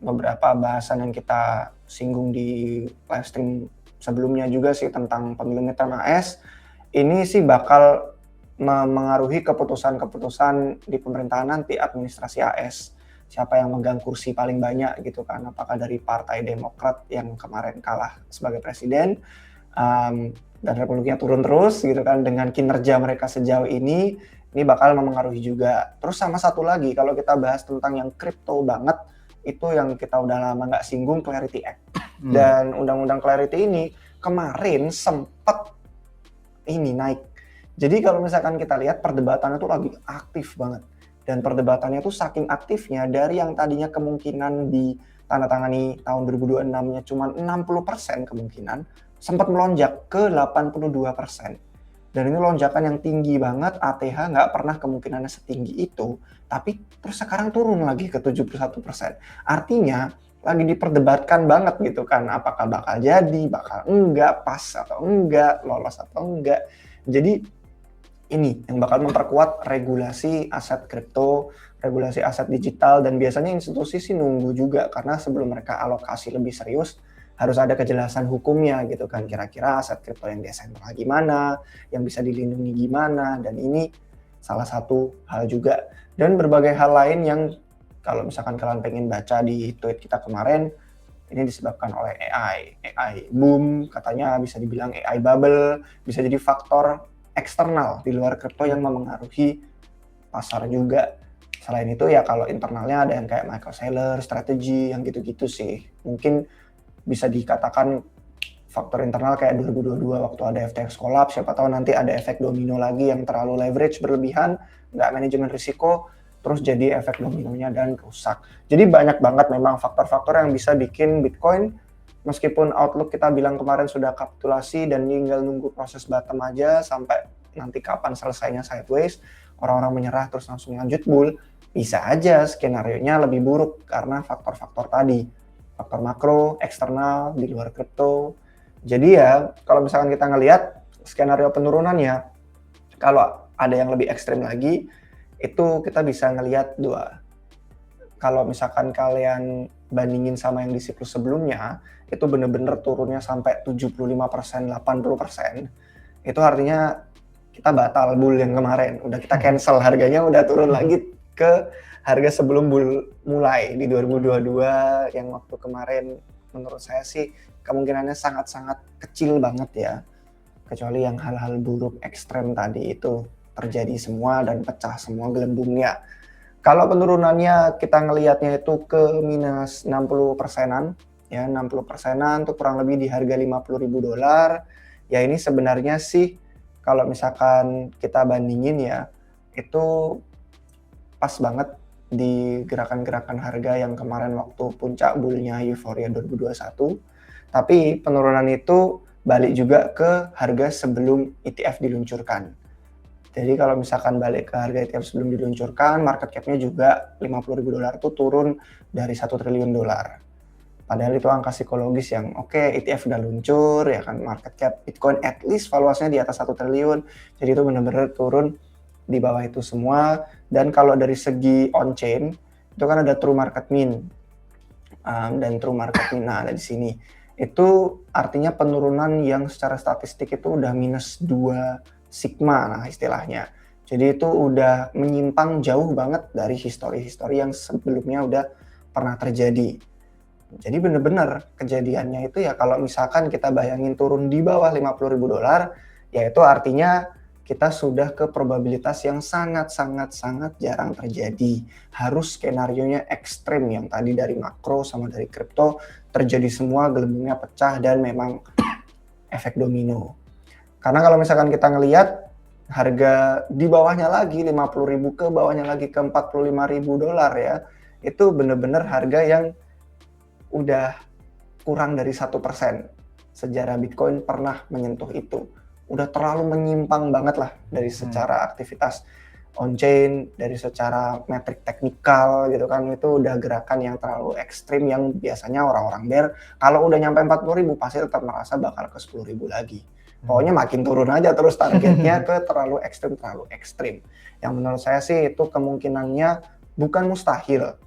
beberapa bahasan yang kita singgung di live stream sebelumnya juga sih tentang pemilu midterm AS. Ini sih bakal memengaruhi keputusan-keputusan di pemerintahan nanti administrasi AS. siapa yang megang kursi paling banyak gitu kan, apakah dari Partai Demokrat yang kemarin kalah sebagai presiden, dan Republiknya turun terus gitu kan, dengan kinerja mereka sejauh ini bakal mempengaruhi juga. Terus sama satu lagi, kalau kita bahas tentang yang kripto banget, itu yang kita udah lama nggak singgung, Clarity Act. Dan undang-undang Clarity ini kemarin sempat ini naik. Jadi kalau misalkan kita lihat perdebatannya tuh lagi aktif banget. Dan perdebatannya tuh saking aktifnya, dari yang tadinya kemungkinan ditandatangani tahun 2026-nya cuma 60% kemungkinan, sempat melonjak ke 82%. Dan ini lonjakan yang tinggi banget, ATH nggak pernah kemungkinannya setinggi itu, tapi terus sekarang turun lagi ke 71%. Artinya lagi diperdebatkan banget gitu kan, apakah bakal jadi, bakal enggak, pas atau enggak, lolos atau enggak. Jadi ini yang bakal memperkuat regulasi aset kripto, regulasi aset digital, dan biasanya institusi sih nunggu juga, karena sebelum mereka alokasi lebih serius, harus ada kejelasan hukumnya gitu kan, kira-kira aset kripto yang desentral gimana, yang bisa dilindungi gimana, dan ini salah satu hal juga. Dan berbagai hal lain yang kalau misalkan kalian pengen baca di tweet kita kemarin, ini disebabkan oleh AI boom, katanya bisa dibilang AI bubble, bisa jadi faktor eksternal di luar kripto yang memengaruhi pasar juga. Selain itu ya kalau internalnya ada yang kayak Michael Saylor, strategi, yang gitu-gitu sih. Mungkin bisa dikatakan faktor internal kayak 2022 waktu ada FTX collapse, siapa tahu nanti ada efek domino lagi yang terlalu leverage berlebihan, nggak manajemen risiko, terus jadi efek dominonya dan rusak. Jadi banyak banget memang faktor-faktor yang bisa bikin Bitcoin, meskipun outlook kita bilang kemarin sudah kapitulasi dan tinggal nunggu proses bottom aja sampai nanti kapan selesainya sideways, orang-orang menyerah terus langsung lanjut bull, bisa aja skenario-nya lebih buruk karena faktor-faktor tadi. Faktor makro, eksternal, di luar kripto. Jadi ya, kalau misalkan kita ngelihat skenario penurunannya, kalau ada yang lebih ekstrim lagi, itu kita bisa ngelihat dua. Kalau misalkan kalian bandingin sama yang di siklus sebelumnya, itu bener-bener turunnya sampai 75%, 80%. Itu artinya kita batal bull yang kemarin. Udah kita cancel, harganya udah turun lagi ke harga sebelum bull mulai di 2022 yang waktu kemarin. Menurut saya sih kemungkinannya sangat-sangat kecil banget ya, kecuali yang hal-hal buruk ekstrem tadi itu terjadi semua dan pecah semua gelembungnya. Kalau penurunannya kita ngelihatnya itu ke minus 60%-an ya, 60%-an tuh kurang lebih di harga $50.000. Ya ini sebenarnya sih kalau misalkan kita bandingin ya, itu pas banget di gerakan-gerakan harga yang kemarin waktu puncak bullnya euforia 2021. Tapi penurunan itu balik juga ke harga sebelum ETF diluncurkan. Jadi kalau misalkan balik ke harga ETF sebelum diluncurkan, market cap-nya juga $50.000 itu turun dari $1 triliun. Padahal itu angka psikologis yang oke, ETF udah luncur ya kan, market cap Bitcoin at least valuasinya di atas 1 triliun. Jadi itu benar-benar turun di bawah itu semua. Dan kalau dari segi on-chain, itu kan ada true market mean dan true market mean, nah ada di sini. Itu artinya penurunan yang secara statistik itu udah minus 2 sigma nah istilahnya. Jadi itu udah menyimpang jauh banget dari histori-histori yang sebelumnya udah pernah terjadi. Jadi benar-benar kejadiannya itu ya kalau misalkan kita bayangin turun di bawah $50.000, ya itu artinya kita sudah ke probabilitas yang sangat-sangat jarang terjadi. Harus skenarionya ekstrim yang tadi dari makro sama dari kripto terjadi semua, gelembungnya pecah dan memang efek domino. Karena kalau misalkan kita ngelihat harga di bawahnya lagi 50.000 ke bawahnya lagi ke $45.000 ya, itu benar-benar harga yang udah kurang dari 1% sejarah Bitcoin pernah menyentuh itu. Udah terlalu menyimpang banget lah dari secara aktivitas on-chain, dari secara metrik teknikal gitu kan, itu udah gerakan yang terlalu ekstrim yang biasanya orang-orang bear kalau udah nyampe 40.000 pasti tetap merasa bakal ke 10.000 lagi. Pokoknya makin turun aja terus targetnya ke terlalu ekstrim. Yang menurut saya sih itu kemungkinannya bukan mustahil.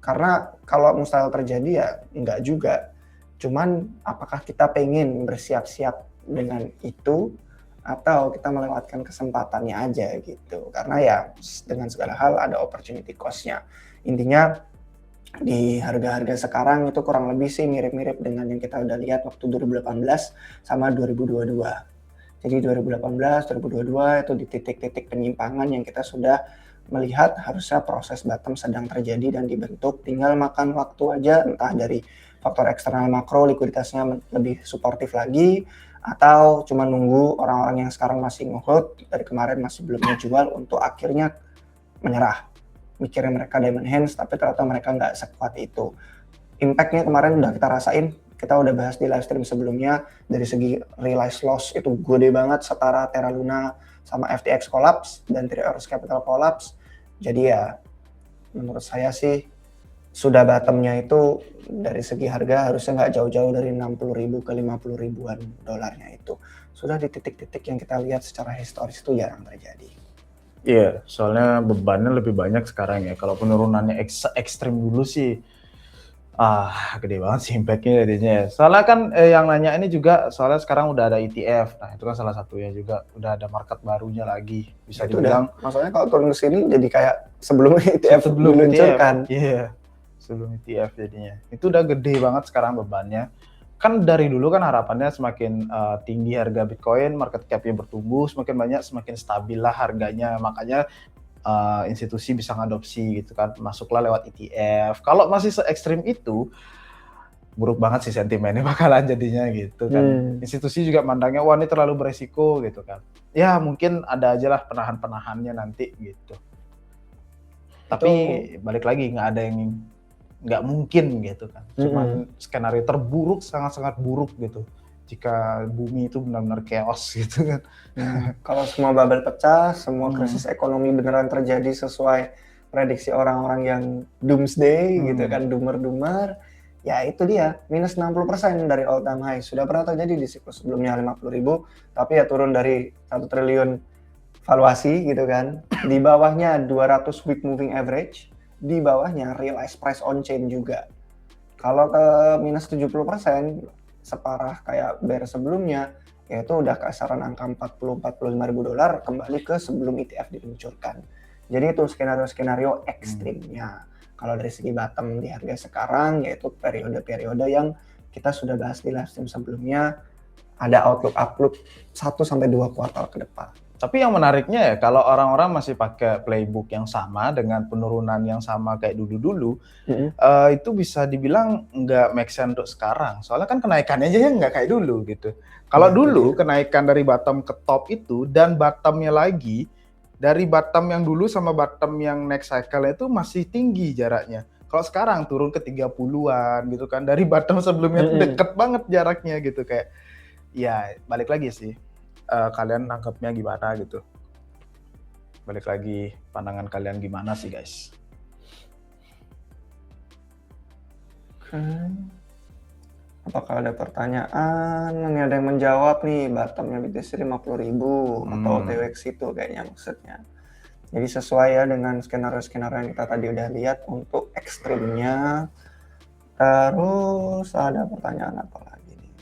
Karena kalau mustahil terjadi ya enggak juga. Cuman apakah kita pengen bersiap-siap dengan itu atau kita melewatkan kesempatannya aja gitu. Karena ya dengan segala hal ada opportunity cost-nya. Intinya Di harga-harga sekarang itu kurang lebih sih mirip-mirip dengan yang kita udah lihat waktu 2018 sama 2022. Jadi 2018, 2022 itu di titik-titik penyimpangan yang kita sudah melihat harusnya proses bottom sedang terjadi dan dibentuk, tinggal makan waktu aja, entah dari faktor eksternal makro likuiditasnya lebih suportif lagi, atau cuma nunggu orang-orang yang sekarang masih nge-hold dari kemarin masih belum menjual untuk akhirnya menyerah. Mikirnya mereka diamond hands, tapi ternyata mereka nggak sekuat itu. Impact-nya kemarin udah kita rasain, kita udah bahas di live stream sebelumnya, dari segi realized loss itu gede banget, setara Terra Luna sama FTX collapse dan Three Arrows Capital collapse. Jadi ya menurut saya sih sudah bottomnya itu dari segi harga harusnya nggak jauh-jauh dari 60.000 ke 50 ribuan dolarnya itu. Sudah di titik-titik yang kita lihat secara historis itu jarang terjadi. Iya, soalnya bebannya lebih banyak sekarang ya. Kalau penurunannya ekstrim dulu sih, gede banget sih impact-nya jadinya ya. Soalnya kan yang nanya ini juga soalnya sekarang udah ada ETF. Nah, itu kan salah satunya juga udah ada market barunya lagi. Bisa Itu udah, dibilang maksudnya kalau turun ke sini jadi kayak sebelum ETF sebelum ETF. diluncurkan. Iya, sebelum ETF jadinya. Itu udah gede banget sekarang bebannya. Kan dari dulu kan harapannya semakin tinggi harga Bitcoin, market cap-nya bertumbuh, semakin banyak, semakin stabil lah harganya. Makanya institusi bisa ngadopsi gitu kan, masuklah lewat ETF. Kalau masih se-ekstrim itu, buruk banget sih sentimennya bakalan jadinya gitu kan. Institusi juga mandangnya, wah ini terlalu beresiko gitu kan. Ya mungkin ada aja lah penahan-penahannya nanti gitu. Tapi balik lagi nggak ada yang nggak mungkin gitu kan. Cuman skenario terburuk sangat-sangat buruk gitu. Jika bumi itu benar-benar chaos gitu kan. Kalau semua bubble pecah, semua krisis ekonomi beneran terjadi sesuai prediksi orang-orang yang doomsday gitu kan, doomer-doomer, ya itu dia, minus 60% dari all time high. Sudah pernah terjadi di siklus sebelumnya 50.000, tapi ya turun dari 1 triliun valuasi gitu kan. Di bawahnya 200 week moving average, di bawahnya realized price on chain juga. Kalau ke minus 70%, separah kayak bear sebelumnya, yaitu udah kisaran angka 40-45 ribu dolar kembali ke sebelum ETF diluncurkan. Jadi itu skenario-skenario ekstrimnya. Kalau dari segi bottom di harga sekarang, yaitu periode-periode yang kita sudah bahas di live stream sebelumnya, ada outlook 1-2 kuartal ke depan. Tapi yang menariknya ya, kalau orang-orang masih pakai playbook yang sama dengan penurunan yang sama kayak dulu-dulu, itu bisa dibilang nggak make sense untuk sekarang. Soalnya kan kenaikannya aja nggak kayak dulu gitu. Kalau dulu kenaikan dari bottom ke top itu dan bottomnya lagi, dari bottom yang dulu sama bottom yang next cycle itu masih tinggi jaraknya. Kalau sekarang turun ke 30-an gitu kan, dari bottom sebelumnya tuh deket banget jaraknya gitu kayak. Ya balik lagi sih. Kalian nangkepnya gimana gitu. Balik lagi pandangan kalian gimana sih guys. Apakah ada pertanyaan? Ini ada yang menjawab nih, bottomnya BTC 50.000 atau TWX itu kayaknya maksudnya. Jadi sesuai ya dengan skenario-skenario yang kita tadi udah lihat untuk ekstrimnya. Terus ada pertanyaan apa lagi nih?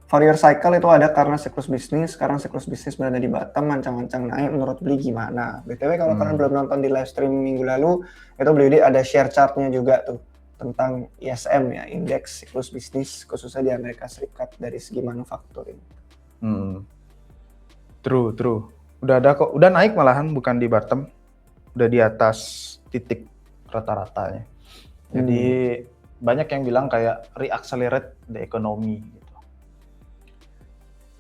For your cycle itu ada karena siklus bisnis, sekarang siklus bisnis berada di bottom, mancang-mancang naik, menurut Beli gimana? BTW kalau kalian belum nonton di live stream minggu lalu, itu Beli ada share chartnya juga tuh tentang ISM ya, indeks siklus bisnis khususnya di Amerika Serikat dari segi manufacturing. True. Udah ada kok, udah naik malahan bukan di bottom, udah di atas titik rata-ratanya. Jadi banyak yang bilang kayak re-accelerate the economy gitu.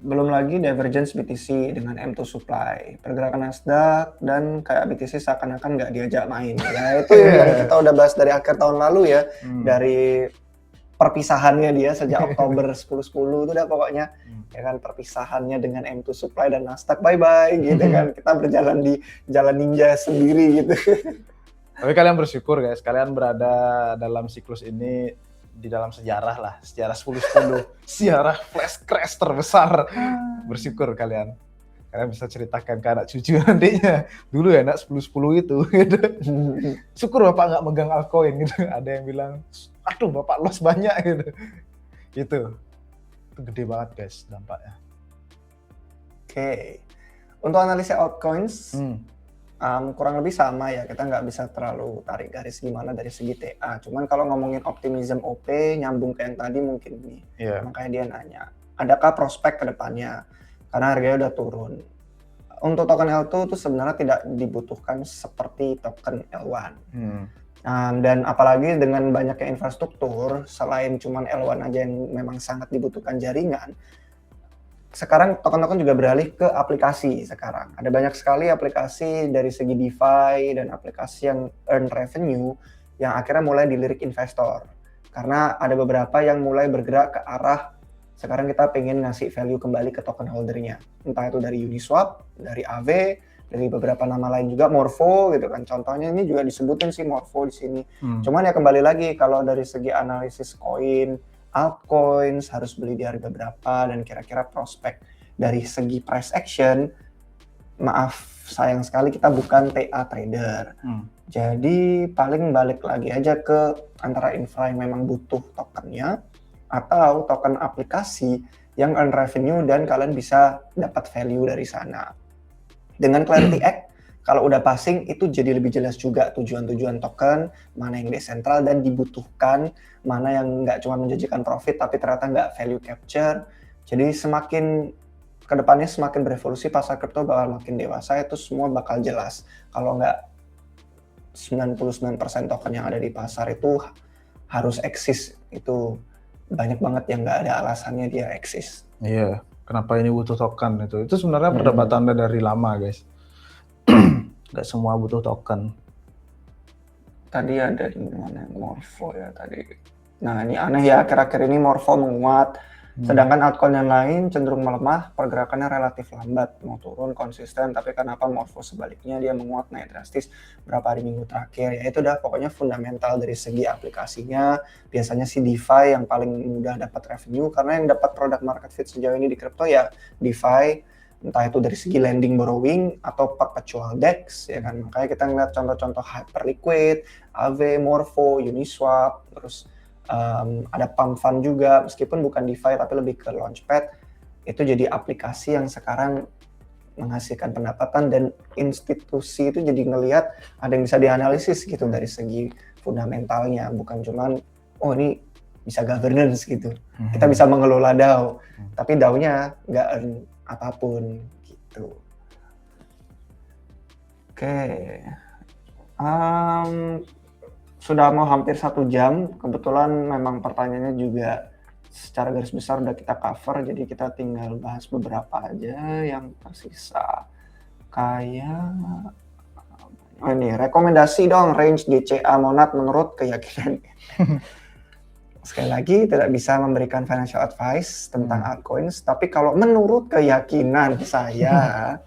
Belum lagi divergence BTC dengan M2 supply, pergerakan Nasdaq, dan kayak BTC seakan-akan nggak diajak main. Ya itu yang kita udah bahas dari akhir tahun lalu ya, dari perpisahannya dia sejak Oktober 10.10 itu udah pokoknya ya kan, perpisahannya dengan M2 supply dan Nasdaq bye-bye gitu kan, kita berjalan di jalan ninja sendiri gitu. Tapi kalian bersyukur guys, kalian berada dalam siklus ini di dalam sejarah lah, sejarah 10-10, sejarah flash crash terbesar. Bersyukur kalian bisa ceritakan ke anak cucu nantinya. Dulu ya nak 10-10 itu gitu. Syukur bapak nggak megang altcoin gitu. Ada yang bilang, aduh bapak loss banyak gitu. Itu gede banget guys dampaknya. Oke. Untuk analisa altcoins, kurang lebih sama ya, kita nggak bisa terlalu tarik garis gimana dari segi TA. Cuman kalau ngomongin optimism OP, nyambung ke yang tadi mungkin nih. Iya. Makanya dia nanya, adakah prospek ke depannya? Karena harganya udah turun. Untuk token L2 itu sebenarnya tidak dibutuhkan seperti token L1. Dan apalagi dengan banyaknya infrastruktur, selain cuman L1 aja yang memang sangat dibutuhkan jaringan, sekarang token-token juga beralih ke aplikasi sekarang. Ada banyak sekali aplikasi dari segi DeFi dan aplikasi yang earn revenue yang akhirnya mulai dilirik investor. Karena ada beberapa yang mulai bergerak ke arah sekarang kita pengen ngasih value kembali ke token holdernya. Entah itu dari Uniswap, dari AV, dari beberapa nama lain juga, Morpho gitu kan. Contohnya ini juga disebutin sih Morpho di sini. Cuman ya kembali lagi kalau dari segi analisis koin, altcoins harus beli di harga berapa dan kira-kira prospek dari segi price action. Maaf, sayang sekali kita bukan TA trader. Jadi paling balik lagi aja ke antara infra yang memang butuh tokennya atau token aplikasi yang earn revenue dan kalian bisa dapat value dari sana. Dengan Clarity Act, kalau udah passing itu jadi lebih jelas juga tujuan-tujuan token, mana yang desentral dan dibutuhkan, mana yang nggak cuma menjanjikan profit tapi ternyata nggak value capture. Jadi semakin kedepannya semakin berevolusi, pasar kripto bakal makin dewasa, itu semua bakal jelas. Kalau nggak 99% token yang ada di pasar itu harus eksis, itu banyak banget yang nggak ada alasannya dia eksis. Iya, kenapa ini butuh token itu? Itu sebenarnya perdebatannya dari lama, guys. Nggak semua butuh token. Tadi ada di mana Morpho ya tadi. Nah ini aneh ya, akhir-akhir ini Morpho menguat, sedangkan altcoin yang lain cenderung melemah, pergerakannya relatif lambat, mau turun konsisten, tapi kenapa Morpho sebaliknya dia menguat naik drastis berapa hari minggu terakhir? Ya itu udah pokoknya fundamental dari segi aplikasinya, biasanya si DeFi yang paling mudah dapat revenue, karena yang dapat product market fit sejauh ini di kripto ya DeFi, entah itu dari segi lending borrowing atau perpetual DEX ya kan. Makanya kita ngeliat contoh-contoh Hyperliquid, AV, Morpho, Uniswap, terus ada Pump Fund juga, meskipun bukan DeFi tapi lebih ke Launchpad. Itu jadi aplikasi yang sekarang menghasilkan pendapatan dan institusi itu jadi ngelihat ada yang bisa dianalisis gitu dari segi fundamentalnya, bukan cuman oh ini bisa governance gitu. Kita bisa mengelola DAO, tapi DAO-nya nggak earn apapun gitu. Oke. Sudah mau hampir 1 jam, kebetulan memang pertanyaannya juga secara garis besar udah kita cover, jadi kita tinggal bahas beberapa aja yang tersisa. Kayak ini, rekomendasi dong range DCA Monad menurut keyakinan. Sekali lagi tidak bisa memberikan financial advice tentang altcoins, tapi kalau menurut keyakinan saya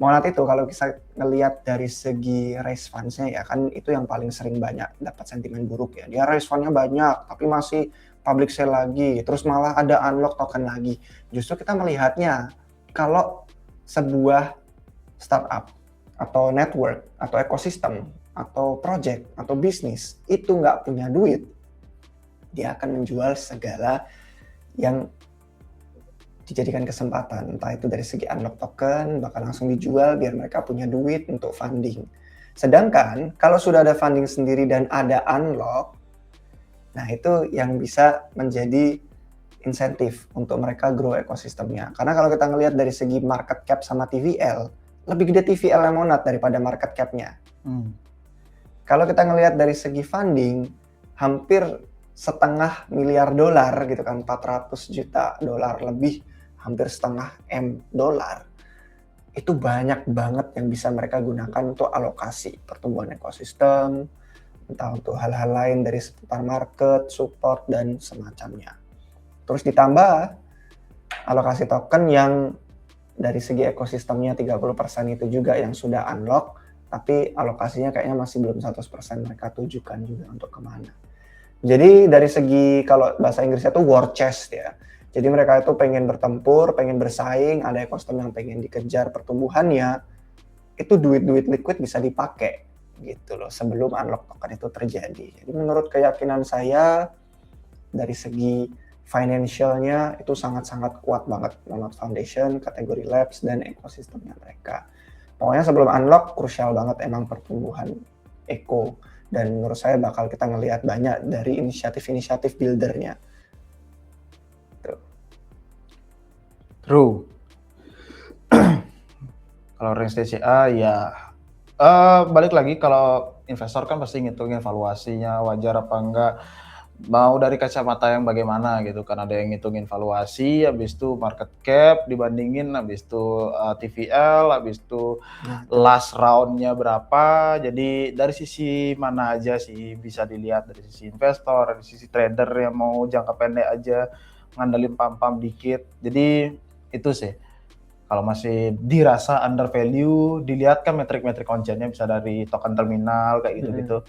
Monad itu kalau bisa ngelihat dari segi raise funds-nya ya kan itu yang paling sering banyak dapat sentimen buruk ya. Dia raise fund-nya banyak tapi masih public sale lagi, terus malah ada unlock token lagi. Justru kita melihatnya kalau sebuah startup atau network atau ekosistem atau project atau bisnis itu nggak punya duit, dia akan menjual segala yang dijadikan kesempatan, entah itu dari segi unlock token, bakal langsung dijual biar mereka punya duit untuk funding. Sedangkan kalau sudah ada funding sendiri dan ada unlock, nah itu yang bisa menjadi insentif untuk mereka grow ekosistemnya. Karena kalau kita ngelihat dari segi market cap sama TVL, lebih gede TVL yang Monad daripada market cap-nya. Kalau kita ngelihat dari segi funding, hampir $0,5 miliar gitu kan, 400 juta dolar lebih, hampir $0,5 M. Itu banyak banget yang bisa mereka gunakan untuk alokasi pertumbuhan ekosistem, entah untuk hal-hal lain dari seputar market, support, dan semacamnya. Terus ditambah alokasi token yang dari segi ekosistemnya 30% itu juga yang sudah unlock, tapi alokasinya kayaknya masih belum 100% mereka tujukan juga untuk kemana. Jadi dari segi kalau bahasa Inggrisnya itu war chest ya. Jadi mereka itu pengen bertempur, pengen bersaing, ada ekosistem yang pengen dikejar pertumbuhannya, itu duit-duit liquid bisa dipakai gitu loh sebelum unlock token itu terjadi. Jadi menurut keyakinan saya dari segi financialnya itu sangat-sangat kuat banget Monad Foundation, kategori labs dan ekosistemnya mereka. Pokoknya sebelum unlock krusial banget emang pertumbuhan Eco, dan menurut saya bakal kita ngelihat banyak dari inisiatif-inisiatif buildernya. True. Kalau range TCA ya balik lagi, kalau investor kan pasti ngitungin valuasinya wajar apa enggak, mau dari kacamata yang bagaimana gitu kan. Ada yang ngitungin valuasi, habis itu market cap dibandingin, habis itu TVL, habis itu last roundnya berapa. Jadi dari sisi mana aja sih bisa dilihat, dari sisi investor, dari sisi trader yang mau jangka pendek aja ngandelin pam-pam dikit. Jadi itu sih. Kalau masih dirasa under value, dilihat kan metrik-metrik onchain-nya bisa dari token terminal kayak gitu-gitu.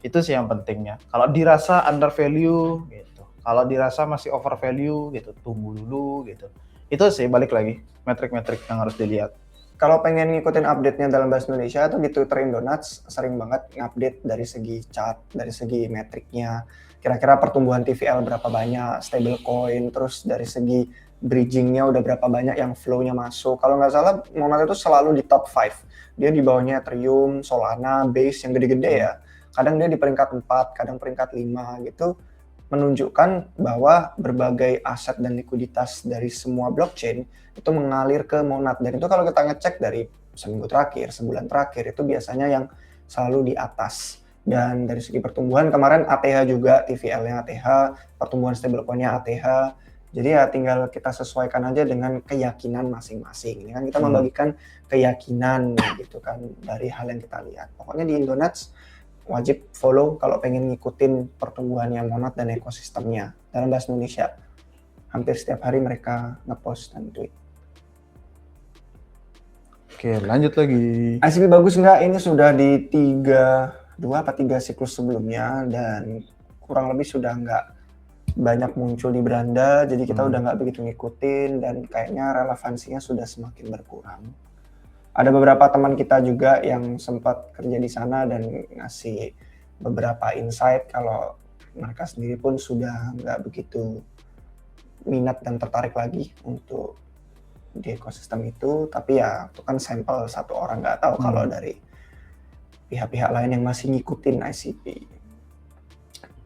Itu sih yang pentingnya. Kalau dirasa under value gitu. Kalau dirasa masih over value gitu, tunggu dulu gitu. Itu sih balik lagi metrik-metrik yang harus dilihat. Kalau pengen ngikutin update-nya dalam bahasa Indonesia tuh di Twitter Indonuts sering banget ngupdate dari segi chart, dari segi metriknya. Kira-kira pertumbuhan TVL berapa banyak, stablecoin, terus dari segi bridging-nya udah berapa banyak yang flow-nya masuk. Kalau nggak salah, Monad itu selalu di top 5. Dia di bawahnya Ethereum, Solana, Base yang gede-gede ya. Kadang dia di peringkat 4, kadang peringkat 5 gitu. Menunjukkan bahwa berbagai aset dan likuiditas dari semua blockchain itu mengalir ke Monad. Dan itu kalau kita ngecek dari seminggu terakhir, sebulan terakhir, itu biasanya yang selalu di atas. Dan dari segi pertumbuhan kemarin ATH juga, TVL-nya ATH, pertumbuhan stablecoin-nya ATH. Jadi ya tinggal kita sesuaikan aja dengan keyakinan masing-masing. Ini kan kita membagikan keyakinan gitu kan dari hal yang kita lihat. Pokoknya di Indonuts wajib follow kalau pengen ngikutin pertumbuhannya Monad dan ekosistemnya. Dalam bahasa Indonesia, hampir setiap hari mereka ngepost dan tweet. Oke, lanjut lagi. ICP bagus nggak? Ini sudah di 2 apa 3 siklus sebelumnya dan kurang lebih sudah nggak banyak muncul di beranda, jadi kita udah nggak begitu ngikutin dan kayaknya relevansinya sudah semakin berkurang. Ada beberapa teman kita juga yang sempat kerja di sana dan ngasih beberapa insight kalau mereka sendiri pun sudah nggak begitu minat dan tertarik lagi untuk di ekosistem itu. Tapi ya itu kan sampel satu orang, nggak tahu kalau dari pihak-pihak lain yang masih ngikutin ICP.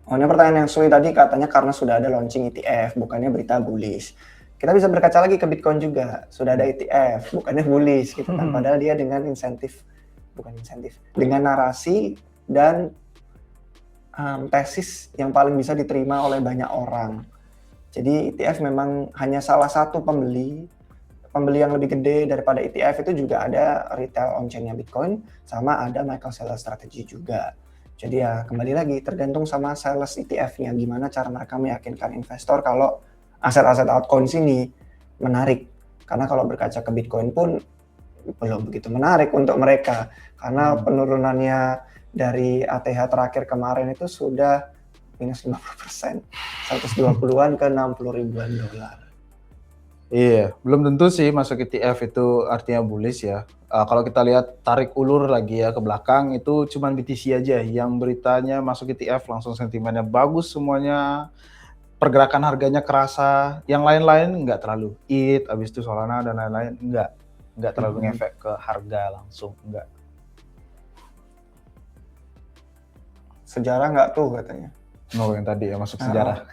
Ini pertanyaan yang sulit tadi katanya karena sudah ada launching ETF, bukannya berita bullish. Kita bisa berkaca lagi ke Bitcoin juga, sudah ada ETF, bukannya bullish gitu kan. Padahal dia dengan dengan narasi dan tesis yang paling bisa diterima oleh banyak orang. Jadi ETF memang hanya salah satu pembeli yang lebih gede daripada ETF itu juga ada retail on-chain-nya Bitcoin, sama ada Michael Saylor Strategy juga. Jadi ya kembali lagi tergantung sama sales ETF-nya, gimana cara mereka meyakinkan investor kalau aset-aset altcoins ini menarik. Karena kalau berkaca ke Bitcoin pun belum begitu menarik untuk mereka. Karena penurunannya dari ATH terakhir kemarin itu sudah minus 50%, 120-an ke 60 ribuan dolar. Iya, belum tentu sih masuk ETF itu artinya bullish ya. Kalau kita lihat tarik ulur lagi ya ke belakang, itu cuma BTC aja yang beritanya masuk ETF langsung sentimennya bagus semuanya, pergerakan harganya kerasa. Yang lain-lain nggak terlalu. Habis itu Solana dan lain-lain nggak terlalu ngefek ke harga langsung, nggak. Sejarah nggak tuh katanya. No, yang tadi ya masuk sejarah.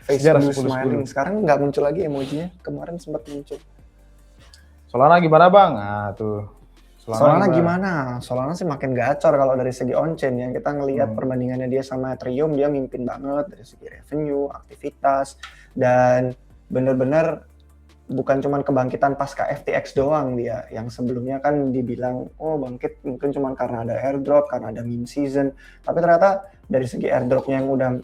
Sejarah 10-10. Sekarang nggak muncul lagi emojinya, kemarin sempat muncul. Solana gimana bang? Nah tuh. Solana gimana? Solana sih makin gacor kalau dari segi on-chain ya. Kita ngelihat perbandingannya dia sama Ethereum, dia mimpin banget dari segi revenue, aktivitas, dan bener-bener bukan cuma kebangkitan pasca FTX doang dia. Yang sebelumnya kan dibilang, oh bangkit mungkin cuma karena ada airdrop, karena ada meme season. Tapi ternyata dari segi airdropnya yang udah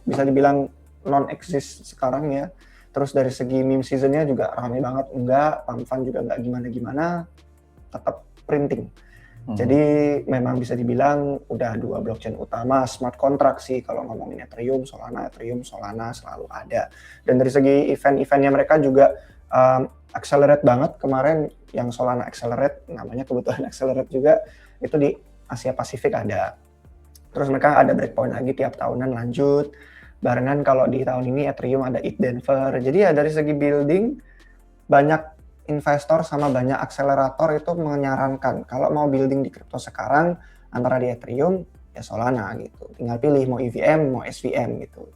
bisa dibilang non-exist sekarang ya. Terus dari segi meme seasonnya juga ramai banget, enggak, pump juga enggak gimana-gimana, tetap printing. Jadi memang bisa dibilang udah 2 blockchain utama smart contract sih kalau ngomongin Ethereum, Solana selalu ada. Dan dari segi event-eventnya mereka juga accelerate banget. Kemarin yang Solana Accelerate, namanya kebetulan Accelerate juga, itu di Asia Pasifik ada. Terus mereka ada breakpoint lagi tiap tahunan lanjut. Barengan kalau di tahun ini Ethereum ada ETH Denver. Jadi ya dari segi building banyak investor sama banyak akselerator itu menyarankan kalau mau building di kripto sekarang antara di Ethereum ya Solana gitu. Tinggal pilih mau EVM mau SVM gitu.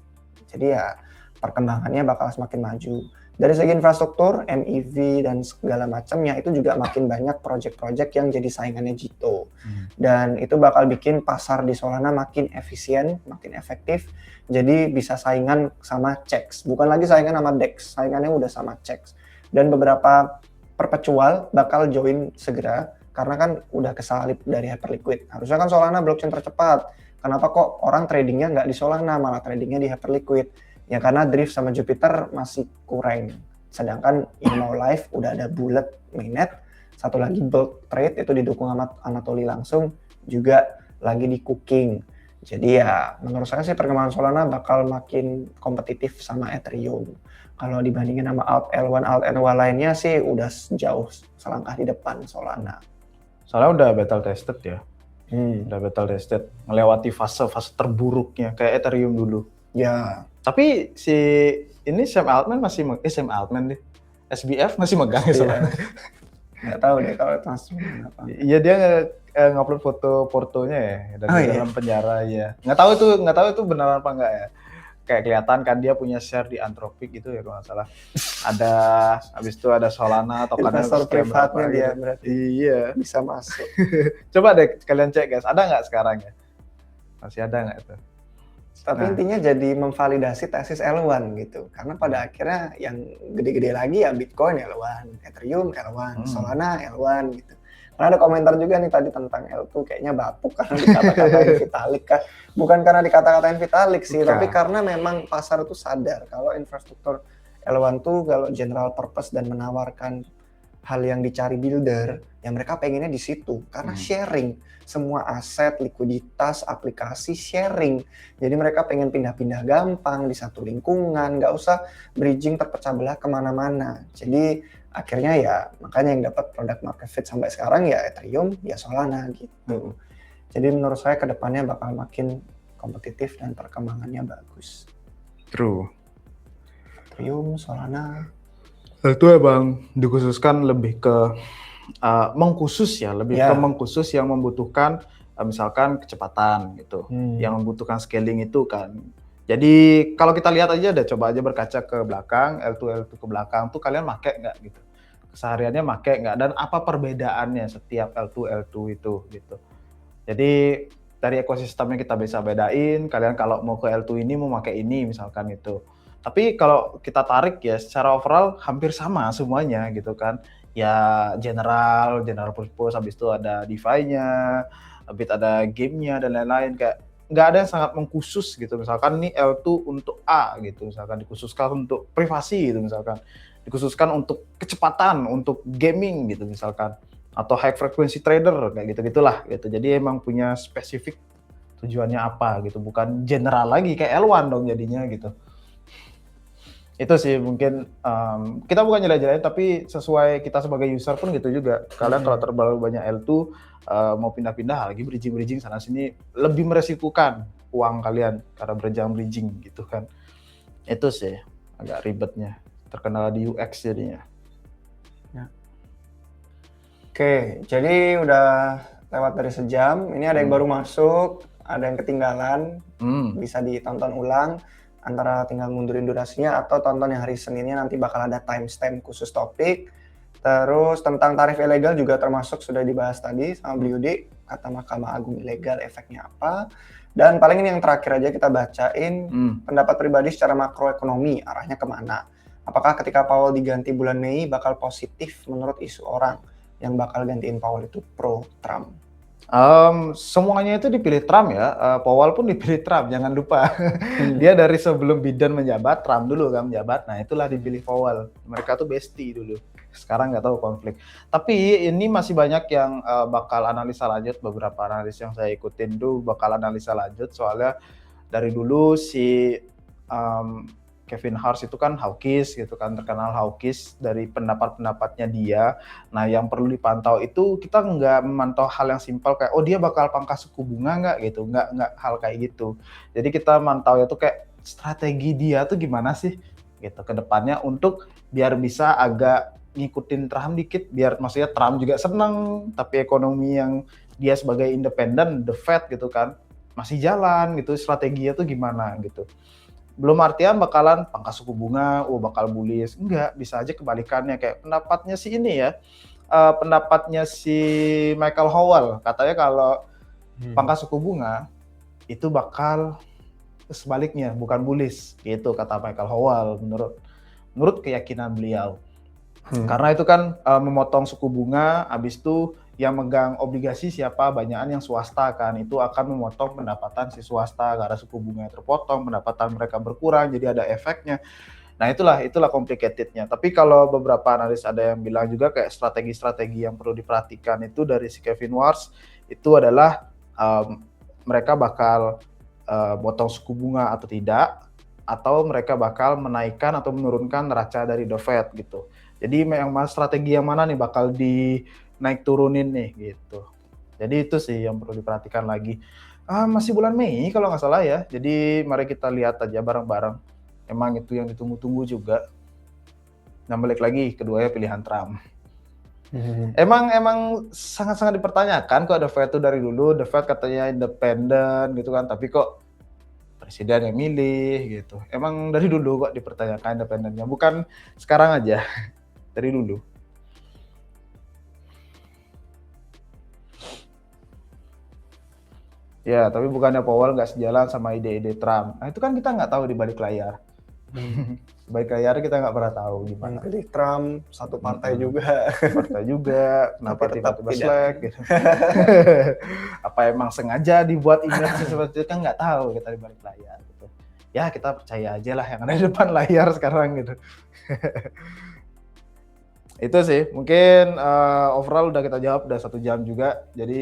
Jadi ya perkembangannya bakal semakin maju. Dari segi infrastruktur, MEV dan segala macamnya itu juga makin banyak project-project yang jadi saingannya Jito. Dan itu bakal bikin pasar di Solana makin efisien, makin efektif. Jadi bisa saingan sama CEX. Bukan lagi saingan sama DEX, saingannya udah sama CEX. Dan beberapa perpetual bakal join segera karena kan udah kesalip dari Hyperliquid. Harusnya kan Solana blockchain tercepat. Kenapa kok orang tradingnya nggak di Solana, malah tradingnya di Hyperliquid? Ya karena Drift sama Jupiter masih kurang. Sedangkan yang mau live udah ada Bullet mainnet, satu lagi bulk trade itu didukung sama Anatoly langsung, juga lagi di cooking. Jadi ya menurut saya sih perkembangan Solana bakal makin kompetitif sama Ethereum. Kalau dibandingin sama Alt L1, Alt L2 lainnya sih udah jauh selangkah di depan Solana. Soalnya udah battle tested ya. Udah battle tested, melewati fase-fase terburuknya kayak Ethereum dulu. Ya. Tapi si ini Sam Altman masih Sam Altman deh. SBF masih megang ya Solana. Nggak tahu deh kalau itu masih apa. Iya dia ngupload foto-fotonya ya dari dalam penjara ya. Nggak tahu itu beneran apa enggak ya. Kayak kelihatan kan dia punya share di Anthropic gitu ya kalau nggak salah. Ada habis itu ada Solana atau investor privatnya dia gitu. berarti. Iya. Bisa masuk. Coba deh kalian cek guys, ada nggak sekarang ya? Masih ada nggak itu? Tapi intinya jadi memvalidasi tesis L1 gitu. Karena pada akhirnya yang gede-gede lagi ya Bitcoin L1, Ethereum L1, Solana L1 gitu. Karena ada komentar juga nih tadi tentang L2 kayaknya bapuk karena dikata-katain Vitalik kah. Bukan karena dikata-katain Vitalik sih, tapi karena memang pasar itu sadar kalau infrastruktur L1 tuh kalau general purpose dan menawarkan hal yang dicari builder, yang mereka pengennya di situ karena sharing. Semua aset, likuiditas, aplikasi sharing. Jadi mereka pengen pindah-pindah gampang di satu lingkungan, nggak usah bridging terpecah belah kemana-mana. Jadi akhirnya ya makanya yang dapat product market fit sampai sekarang ya Ethereum, ya Solana gitu. Jadi menurut saya kedepannya bakal makin kompetitif dan perkembangannya bagus. True. Ethereum, Solana. Itu emang dikhususkan lebih ke mengkhusus ya, lebih ke mengkhusus yang membutuhkan misalkan kecepatan gitu, yang membutuhkan scaling itu kan. Jadi kalau kita lihat aja deh, coba aja berkaca ke belakang, L2 ke belakang tuh kalian make nggak gitu? Kesehariannya make nggak? Dan apa perbedaannya setiap L2 itu gitu. Jadi dari ekosistemnya kita bisa bedain, kalian kalau mau ke L2 ini mau pakai ini misalkan itu. Tapi kalau kita tarik ya secara overall hampir sama semuanya gitu kan. Ya general purpose, habis itu ada DeFi-nya, habis ada game-nya dan lain-lain, kayak nggak ada yang sangat mengkhusus gitu. Misalkan ini L2 untuk A gitu, misalkan dikhususkan untuk privasi gitu misalkan, dikhususkan untuk kecepatan, untuk gaming gitu misalkan, atau high frequency trader kayak gitu-gitulah gitu. Jadi emang punya spesifik tujuannya apa gitu, bukan general lagi kayak L1 dong jadinya gitu. Itu sih mungkin kita bukan jelek-jelekin tapi sesuai kita sebagai user pun gitu juga. Kalian kalau terlalu banyak L2 mau pindah-pindah lagi bridging sana sini lebih meresikukan uang kalian karena berjam bridging gitu kan. Itu sih agak ribetnya, terkendala di UX jadinya. Ya. Oke, jadi udah lewat dari sejam. Ini ada yang baru masuk, ada yang ketinggalan, bisa ditonton ulang. Antara tinggal mundurin durasinya atau tonton yang hari Seninnya, nanti bakal ada timestamp khusus topik. Terus tentang tarif ilegal juga termasuk sudah dibahas tadi sama Beliudi, kata Mahkamah Agung ilegal efeknya apa. Dan paling ini yang terakhir aja kita bacain, pendapat pribadi secara makroekonomi arahnya kemana. Apakah ketika Powell diganti bulan Mei bakal positif menurut isu orang yang bakal gantiin Powell itu pro Trump? Semuanya itu dipilih Trump ya, Powell pun dipilih Trump, jangan lupa. Dia dari sebelum Biden menjabat, Trump dulu kan menjabat, nah itulah dipilih Powell. Mereka tuh bestie dulu, sekarang nggak tahu konflik. Tapi ini masih banyak yang bakal analisa lanjut, beberapa analis yang saya ikutin tuh bakal analisa lanjut, soalnya dari dulu si Kevin Hart itu kan hawkish gitu kan, terkenal hawkish dari pendapat-pendapatnya dia. Nah yang perlu dipantau itu kita nggak memantau hal yang simpel kayak oh dia bakal pangkas suku bunga nggak gitu, nggak hal kayak gitu. Jadi kita mantau itu kayak strategi dia tuh gimana sih gitu ke depannya untuk biar bisa agak ngikutin Trump dikit biar maksudnya Trump juga seneng, tapi ekonomi yang dia sebagai independen, the Fed gitu kan, masih jalan gitu, strateginya tuh gimana gitu. Belum artian bakalan pangkas suku bunga, bakal bullish, enggak, bisa aja kebalikannya kayak pendapatnya si ini ya, pendapatnya si Michael Howell, katanya kalau pangkas suku bunga itu bakal sebaliknya, bukan bullish, gitu kata Michael Howell menurut keyakinan beliau. Karena itu kan memotong suku bunga, habis itu yang megang obligasi siapa, banyakan yang swasta kan, itu akan memotong pendapatan si swasta karena suku bunga terpotong, pendapatan mereka berkurang, jadi ada efeknya. Nah itulah complicated-nya. Tapi kalau beberapa analis ada yang bilang juga kayak strategi-strategi yang perlu diperhatikan itu dari si Kevin Wars itu adalah mereka bakal potong suku bunga atau tidak, atau mereka bakal menaikkan atau menurunkan neraca dari The Fed gitu. Jadi strategi yang mana nih bakal naik turunin nih gitu. Jadi itu sih yang perlu diperhatikan lagi. Masih bulan Mei kalau nggak salah ya. Jadi mari kita lihat aja bareng-bareng. Emang itu yang ditunggu-tunggu juga. Nah balik lagi keduanya pilihan Trump. Emang sangat-sangat dipertanyakan kok The Fed itu dari dulu. The Fed katanya independen gitu kan. Tapi kok presiden yang milih gitu. Emang dari dulu kok dipertanyakan independennya. Bukan sekarang aja. Dari dulu. Ya, tapi bukannya Powell nggak sejalan sama ide-ide Trump. Nah, itu kan kita nggak tahu di balik layar. Di balik layar kita nggak pernah tahu gimana. Pilih Trump, satu partai juga. Partai juga, kenapa Tapi tetap tiba-tiba tidak. slack gitu. Apa emang sengaja dibuat image seperti itu kan nggak tahu kita di balik layar gitu. Ya, kita percaya aja lah yang ada di depan layar sekarang gitu. Itu sih, mungkin overall udah kita jawab, udah 1 jam juga. Jadi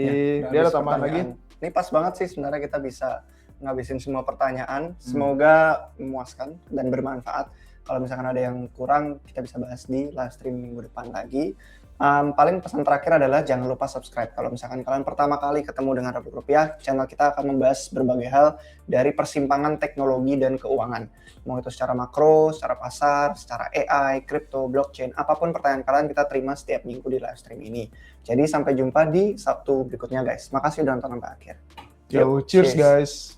dia ada tambahan lagi. Ini pas banget sih sebenarnya kita bisa ngabisin semua pertanyaan. Semoga memuaskan dan bermanfaat. Kalau misalkan ada yang kurang, kita bisa bahas di live stream minggu depan lagi. Paling pesan terakhir adalah jangan lupa subscribe. Kalau misalkan kalian pertama kali ketemu dengan Republik Rupiah, channel kita akan membahas berbagai hal dari persimpangan teknologi dan keuangan. Mau itu secara makro, secara pasar, secara AI, kripto, blockchain, apapun pertanyaan kalian kita terima setiap minggu di live stream ini. Jadi sampai jumpa di Sabtu berikutnya guys. Makasih udah nonton sampai akhir. Yo, cheers guys.